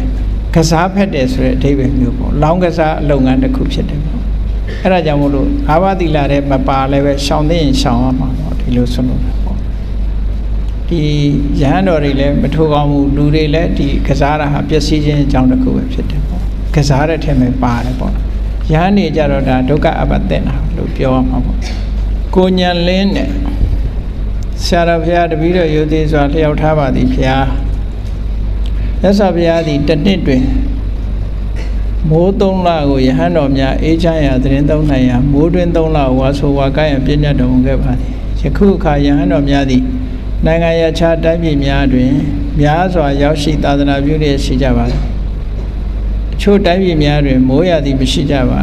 ကစားဖက်တယ်ဆိုတဲ့အဓိပ္ပာယ်မျိုးပေါ့လောင်းကစားအလုပ်ငန်းတစ်ခုဖြစ်တယ်ပေါ့အဲ့ဒါကြောင့်မို့လို့၅ပါးသီလထဲမပါလည်းပဲရှောင်သိရင်ရှောင်ရမှာပေါ့ဒီလိုဆိုလို့ပေါ့ဒီရဟန်းတော်တွေလည်းမထိုးကောင်းဘူးလူတွေလည်းဒီကစားတာဟာပျက်စီးခြင်းအကြောင်းတစ်ခုပဲဖြစ်တယ်ပေါ့ကစားတဲ့ထဲမှာပါတယ်ပေါ့ရဟန်းတွေကြတော့ဒါဒုက္ခအပတ္တနာလို့ပြောရမှာပေါ့ကိုညာလင်းနဲ့ဆရာတော်ဘုရားတပည့်တော်ရိုသေစွာလျှောက်ထားပါသည်ဘုရားမြတ်စွာဘုရားသည်တစ်နှစ်တွင်မိုး3လကိုယဟန်တော်များအေးချမ်းရာသတင်းသုံးနိုင်ရာမိုးတွင်3လဝါဆိုဝါကိုင်းရပြည့်ညတ်တော်မူခဲ့ပါသည်ယခုအခါယဟန်တော်များသည်နိုင်ငံရခြားတိုင်းပြည်များတွင်များစွာရောက်ရှိသာသနာပြုလျက်ရှိကြပါသည်အချို့တိုင်းပြည်များတွင်မိုးရသည်မရှိကြပါ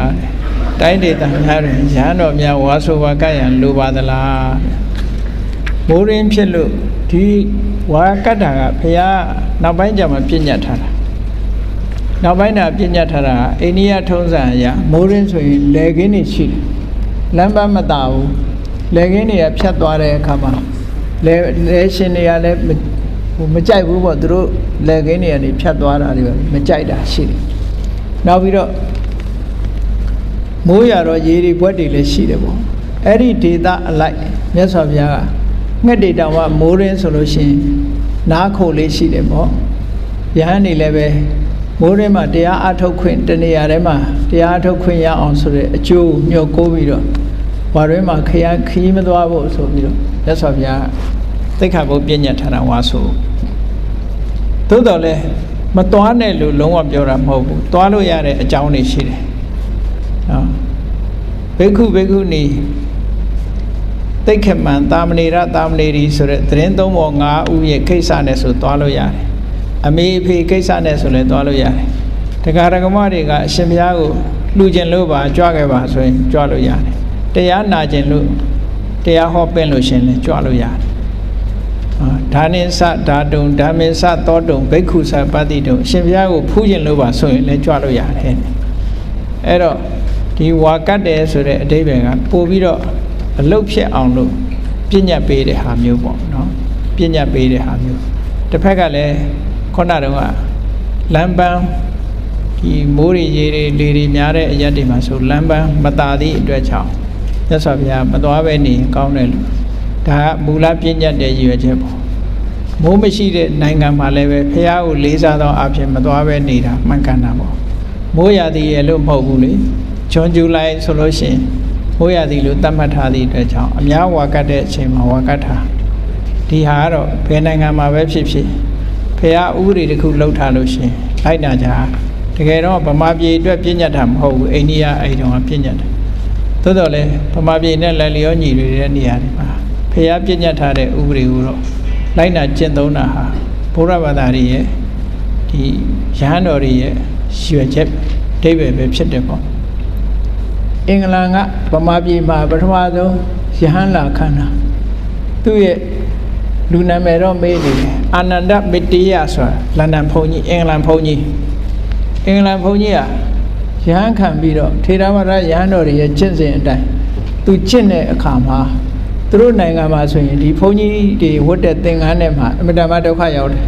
တိုင်းဒေသများတွင်ယဟန်တော်များဝါဆိုဝါကိုင်းရလိုပါသလားမိုးရင်းဖြစ်လို့ဒီဝါကတ္တာကဘုရားနောက်ပိုင်းကျမှပြည့်ညတ်ထားတာ နောက်ပိုင်းတာပြညတ်ထားတာအိန္ဒိယထုံးစံအရမိုးရင်းဆိုရင်လေကင်းနေရှိတယ်လမ်းပန်းမတာဘူးလေကင်းတွေကဖြတ်သွားတဲ့အခါမှာလေရှင်တွေကလည်းမကြိုက်ဘူးပေါ့သူတို့လေကင်းတွေကနေဖြတ်သွားတာတွေမကြိုက်တာရှိတယ်နောက်ပြီးတော့မိုးရတော့ရေတွေဘွက်တွေလည်းရှိတယ်ပေါ့အဲ့ဒီဒေသအလိုက်မြတ်စွာဘုရားကငှက်တွေတောင်မှမိုးရင်းဆိုလို့ရှိရင်နားခိုလေးရှိတယ်ပေါ့ယဟန်နေလည်းပဲမိုးရင်းမှာတရားအထုတ်ခွင့်တနေရာထဲမှာတရားအထုတ်ခွင့်ရအောင်ဆိုတဲ့အကျိုးညှော်ကိုးပြီးတော့ဝါရင်းမှာခရီးမသွားဖို့ဆိုပြီးတော့မြတ်စွာဘုရားသိက္ခာပုဒ်ပြညတ်ထားတာဝါဆိုသို့တော်လည်းမသွားနဲ့လို့လုံးဝပြောတာမဟုတ်ဘူးသွားလို့ရတဲ့အကြောင်းတွေရှိတယ်နော်ဘိက္ခုဘိက္ခုနီသိက္ခမံတာမဏေရတာမဏေရီဆိုတဲ့သတင်းသုံးပေါ်5ဦးရဲ့ကိစ္စနဲ့ဆိုသွားလို့ရတယ်အမေအဖေကိစ္စနဲ့ဆိုလည်းသွားလို့ရတယ်တရားဓမ္မတွေကအရှင်ဘုရားကိုလှူခြင်းလို့ပါကြွခဲ့ပါဆိုရင်ကြွလို့ရတယ်တရားနာခြင်းလို့တရားဟောပင့်လို့ရှင်လည်းကြွလို့ရတယ်ဒါနိသဓာတုံဓမ္မေသသောတုံဘိက္ခုသပတ္တိတုံအရှင်ဘုရားကိုဖူးခြင်းလို့ပါဆိုရင်လည်းကြွလို့ရတယ်အဲ့တော့ဒီဝါကတ်တယ်ဆိုတဲ့အဓိပ္ပာယ်ကပို့ပြီးတော့အလုတ်ဖြစ်အောင်လို့ပြညတ်ပေးတဲ့ဟာမျိုးပေါ့နော်ပြညတ်ပေးတဲ့ဟာမျိုးတစ်ဖက်ကလည်းခုနတုန်းကလမ်းပန်းဒီမိုးရီရေတွေလေတွေများတဲ့အရက်တွေမှာဆိုလမ်းပန်းမတာသည့်အတွက်ကြောင့်မြတ်စွာဘုရားမသွားပဲနေကောင်းတယ်လို့ဒါကမူလပြညတ်တဲ့ရည်ရွယ်ချက်ပေါ့မိုးမရှိတဲ့နိုင်ငံမှာလည်းပဲဘုရားကိုလေးစားသောအဖြစ်မသွားပဲနေတာမှန်ကန်တာပေါ့မိုးရသည်ရဲ့လို့မဟုတ်ဘူးလေဂျွန်ဇူလိုင်ဆိုလို့ရှိရင်မိုးရသည်လို့သတ်မှတ်ထားသည့်အတွက်ကြောင့်အများဝါကတ်တဲ့အချိန်မှာဝါကတ်ထားဒီဟာကတော့ဘယ်နိုင်ငံမှာပဲဖြစ်ဖြစ်ဖះဥပဒေတစ်ခုလှုပ်ထားလို့ရှိရင်လိုက်နာကြတကယ်တော့ဗမာပြည်အတွက်ပြညတ်တာမဟုတ်ဘူးအိန္ဒိယအဲ့တုန်းကပြညတ်တယ်သို့တော်လည်းဗမာပြည်နဲ့လက်လျောညီတွေတဲ့နေရာတွေမှာဖះပြညတ်ထားတဲ့ဥပဒေကိုတော့လိုက်နာကျင့်သုံးတာဟာဘုရားဘာသာတွေရဲ့ဒီရဟန်းတော်တွေရဲ့ရွယ်ချက်အဓိပ္ပာယ်ပဲဖြစ်တယ်ပေါ့အင်္ဂလန်ကဗမာပြည်မှာပထမဆုံးရဟန်းလာခန္ဓာသူ့ရဲ့လူနာမည်တော့မေးနေတယ်အာနန္ဒမတေယဆိုတာလန်ဒန်ဘုန်းကြီးအင်္ဂလန်ဘုန်းကြီးကရဟန်းခံပြီးတော့ထေရဝါဒရဟန်းတော်တွေရဲ့ကျင့်စဉ်အတိုင်းသူကျင့်တဲ့အခါမှာသူတို့နိုင်ငံမှာဆိုရင်ဒီဘုန်းကြီးတွေဝတ်တဲ့သင်္ကန်းထဲမှာအမြဲတမ်းဒုက္ခရောက်တယ်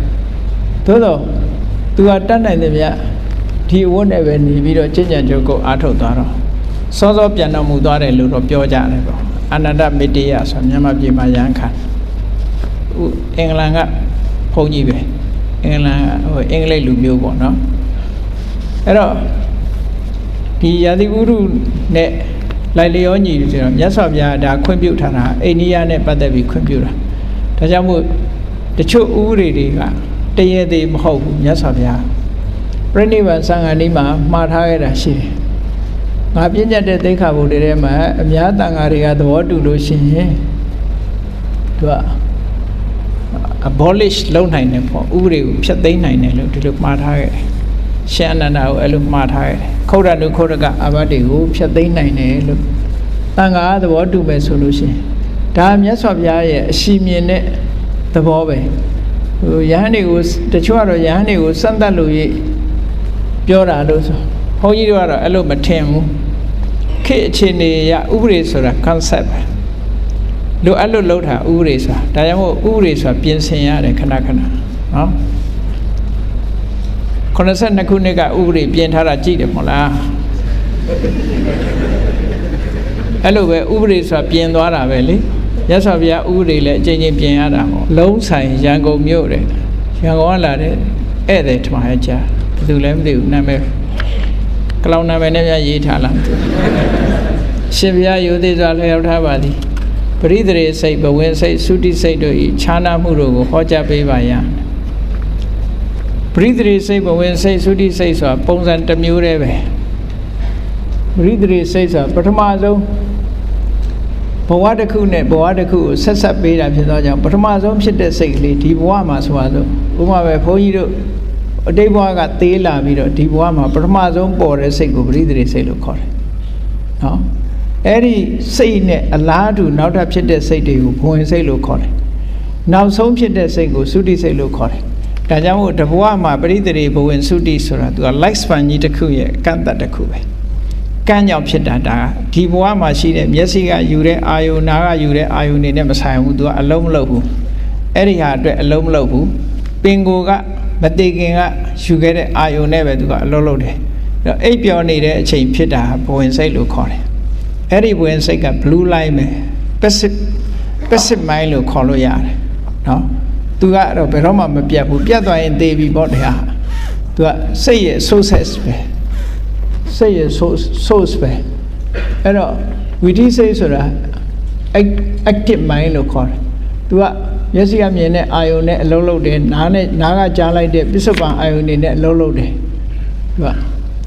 သို့တော့သူကတတ်နိုင်တယ်ဗျဒီဝတ်နဲ့ပဲနေပြီးတော့ကျင့်ကြံကြုတ်ကိုအားထုတ်သွားတော့စောစောပြန်တော်မူသွားတယ်လို့တော့ပြောကြတယ်ပေါ့အာနန္ဒမတေယဆိုတာမြန်မာပြည်မှာရဟန်းခံအင်္ဂလန်ကဘုန်းကြီးပဲအင်္ဂလန်အင်္ဂလိပ်လူမျိုးပေါ့နော်အဲ့တော့ဒီရာသီဥတုနဲ့လိုက်လျောညီဆိုတော့မြတ်စွာဘုရားဒါခွင့်ပြုထားတာအိန္ဒိယနဲ့ပတ်သက်ပြီးခွင့်ပြုတာဒါကြောင့်မို့တချို့ဥပဒေတွေကတရေသေးမဟုတ်ဘူးမြတ်စွာဘုရားပြိဋိဘံသံဃာနည်းမှာမှားထားခဲ့တာရှိတယ်ငါပြည့်ညတ်တဲ့သိက္ခာပုဒ်တွေထဲမှာအများတန်ဃာတွေကသဘောတူလို့ရှိရင်သူကabolish လုပ်နိုင်တယ်ပေါ့ဥပဒေကိုဖျက်သိမ်းနိုင်တယ်လို့ဒီလိုမှားထားခဲ့တယ်ရှင်အနန္ဒာကိုအဲ့လိုမှားထားခဲ့တယ်ခုတ်ရနုခုတ်ရကအဘတ်တွေကိုဖျက်သိမ်းနိုင်တယ်လို့တန်ခါသဘောတူမယ်ဆိုလို့ရှိရင်ဒါမြတ်စွာဘုရားရဲ့အရှိမြင်တဲ့သဘောပဲဟိုယဟန်တွေကိုတချို့ကတော့ယဟန်တွေကိုစမ်းသပ်လို့ပြောတာလို့ဆိုဘုန်းကြီးတို့ကတော့အဲ့လိုမထင်ဘူးခေတ်အခြေအနေရဥပဒေဆိုတာ concept ပဲလို့အဲ့လိုလုပ်တာဥပဒေဆိုတာဒါကြောင့်မို့ဥပဒေဆိုတာပြင်ဆင်ရတယ်ခဏခဏနော်92ခုနှစ်ကဥပဒေပြင်ထားတာကြည့်တယ်မဟုတ်လားအဲ့လိုပဲဥပဒေဆိုတာပြင်သွားတာပဲလေရသော်ဗျာဥပဒေလည်းအချိန်ချင်းပြင်ရတာပေါ့လုံးဆိုင်ရန်ကုန်မြို့တဲ့ရန်ကုန်ကလာတဲ့ဧည့်သည်ထမရဲ့ကြာဘယ်သူလဲမသိဘူးနာမည်ကလောင်နာမည်နဲ့ပြရေးထားလားရှင်ဗျာရိုသေစွာလျှောက်ထားပါသည်ပရိသေစိတ်ဘဝင်စိတ်သုတိစိတ်တို့ဤခြားနာမှုတို့ကိုဟောကြားပေးပါရန်ပရိသေစိတ်ဘဝင်စိတ်သုတိစိတ်ဆိုတာပုံစံတစ်မျိုးတည်းပဲပရိသေစိတ်ဆိုတာပထမဆုံးဘဝတစ်ခုနဲ့ဘဝတစ်ခုကိုဆက်ဆက်ပေးတာဖြစ်သောကြောင့်ပထမဆုံးဖြစ်တဲ့စိတ်ကလေးဒီဘဝမှာဆိုပါစို့ဥပမာပဲဘုန်းကြီးတို့အတိတ်ဘဝကသေးလာပြီးတော့ဒီဘဝမှာပထမဆုံးပေါ်တဲ့စိတ်ကိုပရိသေစိတ်လို့ခေါ်တယ်နော်အဲ့ဒီစိတ်နဲ့အလားတူနောက်ထပ်ဖြစ်တဲ့စိတ်တွေကိုဘဝင်စိတ်လို့ခေါ်တယ်နောက်ဆုံးဖြစ်တဲ့စိတ်ကိုသုတိစိတ်လို့ခေါ်တယ် ဒါကြောင့်မို့တဘဝမှာပရိသေဘဝင်သုတိဆိုတာသူက life span ကြီးတစ်ခုရဲ့ကန့်သက်တစ်ခုပဲကန့်ကြောင့်ဖြစ်တာဒါဒီဘဝမှာရှိတဲ့မျက်စိကယူတဲ့အာယုနာကယူတဲ့အာယုနေနဲ့မဆိုင်ဘူးသူကအလုံးမလုံးဘူးအဲ့ဒီဟာအတွက်အလုံးမလုံးဘူးပင်ကိုကမတိခင်ကယူခဲ့တဲ့အာယုနဲ့ပဲသူကအလုံးလုံးတယ်အဲ့တော့အိပ်ပျော်နေတဲ့အချိန်ဖြစ်တာဘဝင်စိတ်လို့ခေါ်တယ်အဲ့ဒီဘဝင်စိတ်က blue line ပဲ passive mind လို့ခေါ်လို့ရတယ်နော်သူကတော့ဘယ်တော့မှမပြတ်ဘူးပြတ်သွားရင်သေပြီပေါ့တရားသူကစိတ်ရဲ့ sources ပဲစိတ်ရဲ့ source ပဲအဲ့တော့ဝိသိစိတ်ဆိုတာ active mind လို့ခေါ်တယ်သူကမျက်စိကမြင်တဲ့အာယုန်နဲ့အလုံးလုံးတယ်နားကကြားလိုက်တဲ့ပစ္စုပန်အာယုန်တွေနဲ့အလုံးလုံးတယ်သူက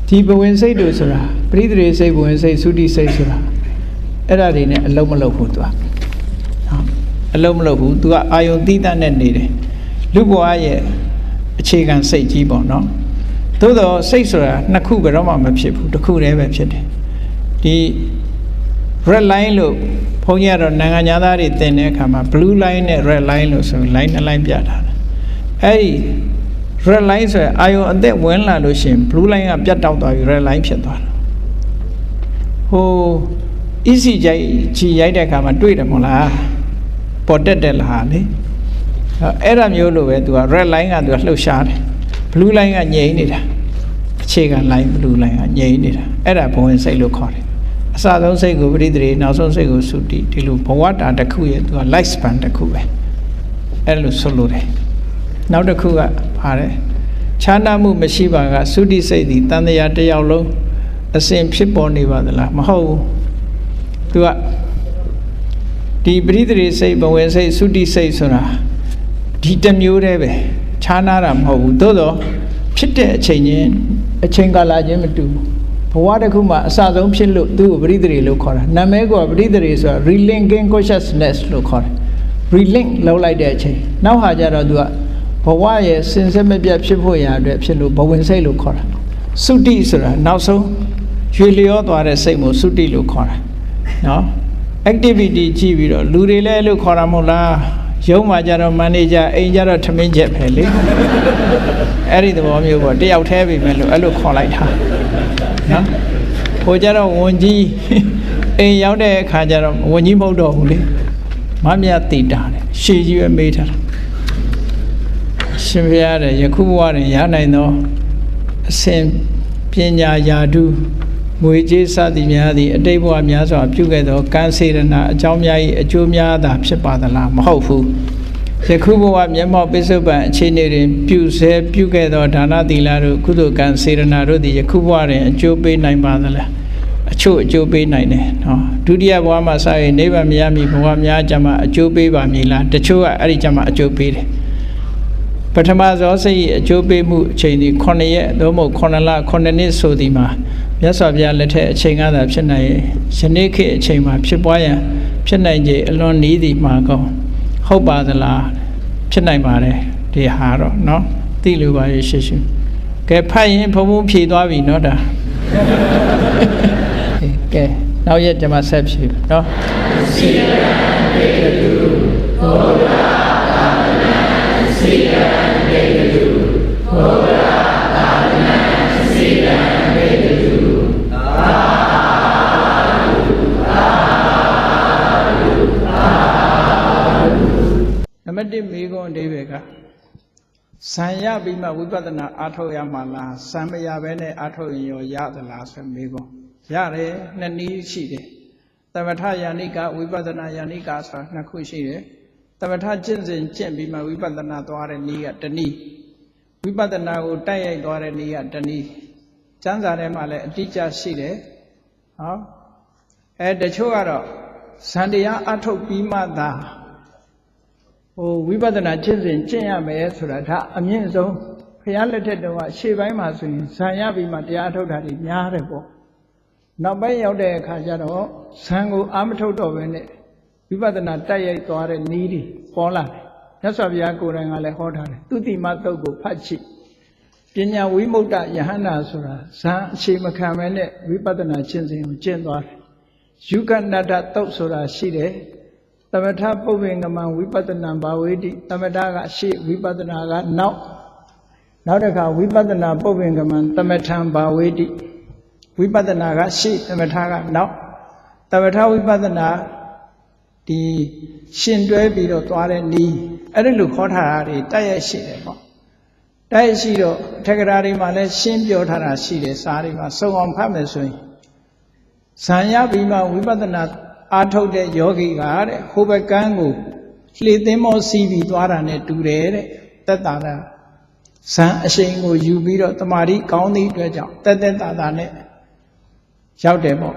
ဒီဘဝင်စိတ်တို့ဆိုတာပရိသေစိတ်ဘဝင်စိတ်သုတိစိတ်ဆိုတာအဲ့ဒါတွေနဲ့အလုံးမလုံးဘူးသူကအလုံးမလုံးဘူးသူကအာယုန်သီးသန့်နဲ့နေတယ်လူဘဝရဲ့အခြေခံစိတ်ကြီးပေါ့နော်သို့တော့စိတ်ဆိုတာနှစ်ခုဘယ်တော့မှမဖြစ်ဘူးတစ်ခုတည်းပဲဖြစ်တယ်ဒီ red line လို့ဘုန်းကြီးကတော့နိုင်ငံသားတွေသင်တဲ့အခါမှာ blue line နဲ့ red line လို့ဆို line နှစ် line ပြထားတယ်အဲ့ဒီ red line ဆိုရင်အာယုန်အသက်ဝင်လာလို့ရှိရင် blue line ကပြတ်တောက်သွားပြီး red line ဖြစ်သွားတာဟို easy ကြိုက်ချီရိုက်တဲ့အခါမှာတွေ့တယ်မဟုတ်လားပေါ်တက်တယ်လားလေအဲ့ဒါမျိုးလိုပဲသူက red line ကသူကလှုပ်ရှားတယ် blue line ကငြိမ်နေတာအခြေခံ line blue line ကငြိမ်နေတာအဲ့ဒါဘဝင်စိတ်လို့ခေါ်တယ်အစဆုံးစိတ်ကိုပရိသေနောက်ဆုံးစိတ်ကိုသုတိဒီလိုဘဝတာတစ်ခုရဲ့သူက life span တစ်ခုပဲအဲ့လိုဆိုလို့တယ်နောက်တစ်ခုကပါတယ်ခြားနာမှုမရှိပါကသုတိစိတ်ဒီတန်တရားတစ်ယောက်လုံးအစဉ်ဖြစ်ပေါ်နေပါသလားမဟုတ်ဘူးသူကဒီပရိသေစိတ်ဘဝင်စိတ်သုတိစိတ်ဆိုတာဒီတစ်မျိုးတည်းပဲခြားနာတာမဟုတ်ဘူးသို့တော့ဖြစ်တဲ့အချိန်ကာလချင်းမတူဘူးဘဝတစ်ခုမှာအစဆုံးဖြစ်လို့သူ့ကိုပရိသေလို့ခေါ်တာနာမည်ကပရိသေဆိုတာ relinking consciousness လို့ခေါ်တယ် relink လောက်လိုက်တဲ့အချိန်နောက်ဟာကျတော့သူကဘဝရဲ့စင်စစ်မပြတ်ဖြစ်ဖို့ရာအတွက်ဖြစ်လို့ဘဝင်စိတ်လို့ခေါ်တာသုတိဆိုတာနောက်ဆုံးရွေလျောသွားတဲ့စိတ်ကိုသုတိလို့ခေါ်တာနော် activity ကြည့်ပြီးတော့လူတွေလည်းလို့ခေါ်တာမဟုတ်လားရုံးမှာကြတော့ manager အိမ်ကြတော့ထမင်းချက်ပဲလေအဲ့ဒီသဘောမျိုးပေါ့တယောက်တည်းပြီမဲ့လို့အဲ့လိုခေါ်လိုက်တာနော်ဟိုကြတော့ဝန်ကြီးအိမ်ရောက်တဲ့အခါကျတော့ဝန်ကြီးမဟုတ်တော့ဘူးလေမမြတ်တိတာတယ်ရှေးကြီးပဲမေးထားတာရှင်ဘုရားတဲ့ယခုဘဝတွင်ရနိုင်သောအစဉ်ပညာယာတုငွေကြေးစသည်များသည်အတိတ်ဘဝများစွာပြုခဲ့သောကံစေရနာအကြောင်းများ၏အကျိုးများသာဖြစ်ပါသလားမဟုတ်ဘူးယခုဘဝမျက်မှောက်ပိစုပန်အခြေအနေတွင်ပြုခဲ့သောဒါနသီလတို့ကုသိုလ်ကံစေရနာတို့သည်ယခုဘဝတွင်အကျိုးပေးနိုင်ပါသလားအချို့အကျိုးပေးနိုင်တယ်နော်ဒုတိယဘဝမှာစရင်နိဗ္ဗာန်မရမီဘဝများကြမှာအကျိုးပေးပါမည်လားတချို့ကအဲ့ဒီကြမှာအကျိုးပေးတယ်ပထမဇောစိတ်အကျိုးပေးမှုအချိန်ဒီ9ရက်သို့မဟုတ်9လ9နှစ်ဆိုဒီမှာမြတ်စွာဘုရားလက်ထက်အချိန်ကသာဖြစ်နိုင်ရင်ယနေ့ခေတ်အချိန်မှာဖြစ်ပွားရန်ဖြစ်နိုင်ခြင်းအလွန်နီးသည်မှာကောဟုတ်ပါသလားဖြစ်နိုင်ပါတယ်ဒီဟာတော့เนาะသိလို့ပါရဲ့ရှေ့ရှုကဲဖတ်ရင်ဘုံဘုံဖြေသွားပြီเนาะဒါကဲနောက်ရက်ကျွန်မဆက်ဖြေเนาะစီရံဒေတုဘုရားသာသနာစီရံဒေတုဘုရားသာသနာစီရံဒေတုနံပါတ်1မိဂုံအဓိပ္ပာယ်ကဇံရပြီးမှဝိပဿနာအားထုတ်ရမှာလားဇံမရဘဲနဲ့အားထုတ်ရင်ရောရသလားဆိုမိဂုံရတယ်နှစ်နည်းရှိတယ်သမထယာနိကဝိပဿနာယာနိကဆိုတာနှစ်ခုရှိတယ်သမထကျင့်စဉ်ကျင့်ပြီးမှဝိပဿနာသွားတဲ့နည်းကတစ်နည်းဝိပဿနာကိုတိုက်ရိုက်သွားတဲ့နည်းကတစ်နည်းကျမ်းစာထဲမှာလည်းအတိအကျရှိတယ်ဟောတချို့ကတော့ဇံတရားအားထုတ်ပြီးမှသာဝိပဿနာကျင့်စဉ်ကျင့်ရမယ်ဆိုတာဒါအမြင့်ဆုံးဘုရားလက်ထက်တုန်းကရှေ့ပိုင်းမှာဆိုရင်ဇံရပြီးမှတရားထုတ်တာတွေများတယ်ပေါ့နောက်ပိုင်းရောက်တဲ့အခါကျတော့ဇံကိုအာမထုတ်တော့ဘဲနဲ့ဝိပဿနာတိုက်ရိုက်သွားတဲ့နည်းတွေပေါ်လာတယ်မြတ်စွာဘုရားကိုယ်တိုင်ကလည်းဟောထားတယ်သူတိမသုတ်ကိုဖတ်ကြည့်ပညာဝိမု ക്ത ယဟန္တာဆိုတာဇံအခြေမခံဘဲနဲ့ဝိပဿနာကျင့်စဉ်ကိုကျင့်သွားတယ်ယုကနတ္တသုတ်ဆိုတာရှိတယ်သမထပုပ္ပင်္ဂမံဝိပဿနာဘာဝေတိသမထကရှေ့ဝိပဿနာကနောက် နောက်တစ်ခါဝိပဿနာပုပ္ပင်္ဂမံသမထံဘာဝေတိဝိပဿနာကရှေ့သမထကနောက်သမထဝိပဿနာဒီရှင်တွဲပြီးတော့သွားတဲ့နည်းအဲ့ဒီလိုခေါ်ထားတာတွေတိုက်ရိုက်ရှိတယ်ပေါ့တိုက်ရိုက်ရှိတော့ထက္ကရာတွေမှာလည်းရှင်းပြောထားတာရှိတယ်စာတွေမှာစုံအောင်ဖတ်မယ်ဆိုရင်ဇံရပြီးမှဝိပဿနာအားထုတ်တဲ့ယောဂီကတဲ့ဟိုဘက်ကန်းကိုလှေသင်းမောစီးပြီးသွားတာနဲ့တူတယ်တဲ့သက်တာတာဇံအရှိန်ကိုယူပြီးတော့တမာတိကောင်းသည့်အတွက်ကြောင့်သက်တာနဲ့ရောက်တယ်ပေါ့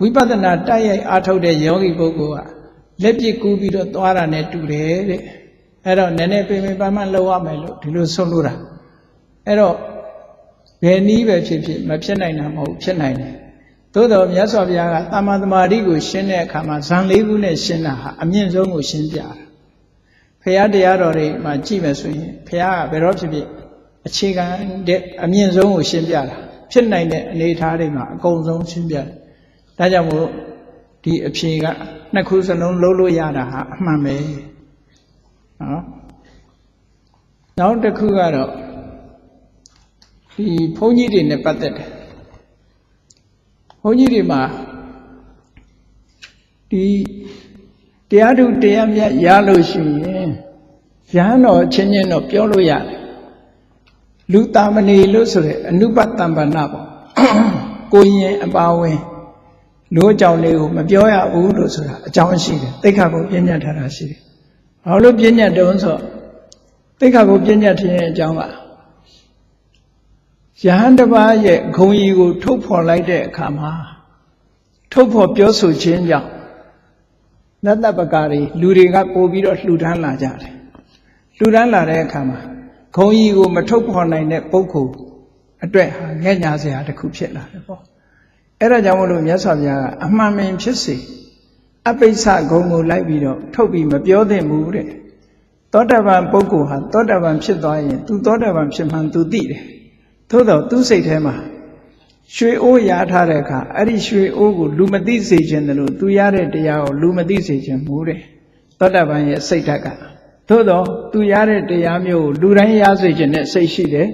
ဝိပဿနာတိုက်ရိုက်အားထုတ်တဲ့ယောဂီပုဂ္ဂိုလ်ကလက်ပြကူးပြီးတော့သွားတာနဲ့တူတယ်တဲ့အဲ့တော့နည်းနည်းပင်ပန်းလောက်ရမယ်လို့ဒီလိုဆုံးလို့တာအဲ့တော့ဘယ်နည်းပဲဖြစ်ဖြစ်မဖြစ်နိုင်တာမဟုတ်ဖြစ်နိုင်တယ်သို့တော်မြတ်စွာဘုရားကတမ္မာသမာဓိကိုရှင်းတဲ့အခါမှာဇံ၄ခုနဲ့ရှင်းတာဟာအမြင့်ဆုံးကိုရှင်းပြတာဖရာတရားတော်တွေမှာကြည့်မယ်ဆိုရင်ဖရာကဘယ်တော့ဖြစ်ဖြစ်အခြေခံတဲ့အမြင့်ဆုံးကိုရှင်းပြတာဖြစ်နိုင်တဲ့အနေအထားတွေမှာအကုန်ဆုံးရှင်းပြတယ်ဒါကြောင့်မို့ဒီအဖြေကနှစ်ခုစလုံးလုံးလို့ရတာဟာအမှန်ပဲနော်နောက်တစ်ခုကတော့ဒီဘုန်းကြီးတွေနဲ့ပတ်သက်တယ်ဘုန်းကြီးတွေမှာဒီတရားထုတရားမြတ်ရလို့ရှိရင်ရဟန်းတော်ချင်းချင်းတော့ပြောလို့ရတယ်လူတာမဏေလို့ဆိုတဲ့အနုပတံပဏပေါ့ကိုရင်အပါဝင်လူအကြောင်းလေးကိုမပြောရဘူးလို့ဆိုတာအကြောင်းရှိတယ်သိက္ခာပုဒ်ပြညတ်ထားတာရှိတယ်ဘာလို့ပြညတ်တုံးဆိုသိက္ခာပုဒ်ပြညတ်ခြင်းအကြောင်းကယဟန်တစ်ပါးရဲ့ဂုဏ်ကြီးကိုထုတ်ဖော်လိုက်တဲ့အခါမှာထုတ်ဖော်ပြောဆိုခြင်းကြောင့်နတ်တပကာတွေလူတွေကပို့ပြီးတော့လှူဒန်းလာကြတယ်လှူဒန်းလာတဲ့အခါမှာဂုဏ်ကြီးကိုမထုတ်ဖော်နိုင်တဲ့ပုဂ္ဂိုလ်အတွက်ဟာငဲ့ညာစရာတစ်ခုဖြစ်လာတယ်ပေါ့အဲ့ဒါကြောင့်မို့လို့မြတ်စွာဘုရားကအမှန်မှန်ဖြစ်စေအပိစ္ဆဂုဏ်ကိုလိုက်ပြီးတော့ထုတ်ပြီးမပြောသင့်ဘူးတဲ့သောတပန်ပုဂ္ဂိုလ်ဟာသောတပန်ဖြစ်သွားရင်သူသောတပန်ဖြစ်မှန်သူသိတယ်သို့တော့သူစိတ်ထဲမှာရွှေအိုးရထားတဲ့အခါအဲ့ဒီရွှေအိုးကိုလူမသိစေခြင်းတလို့သူရတဲ့တရားကိုလူမသိစေခြင်းမူတဲ့သောတပန်ရဲ့စိတ်ဓာတ်ကသို့တော့သူရတဲ့တရားမျိုးကိုလူတိုင်းရစေခြင်းနဲ့စိတ်ရှိတယ်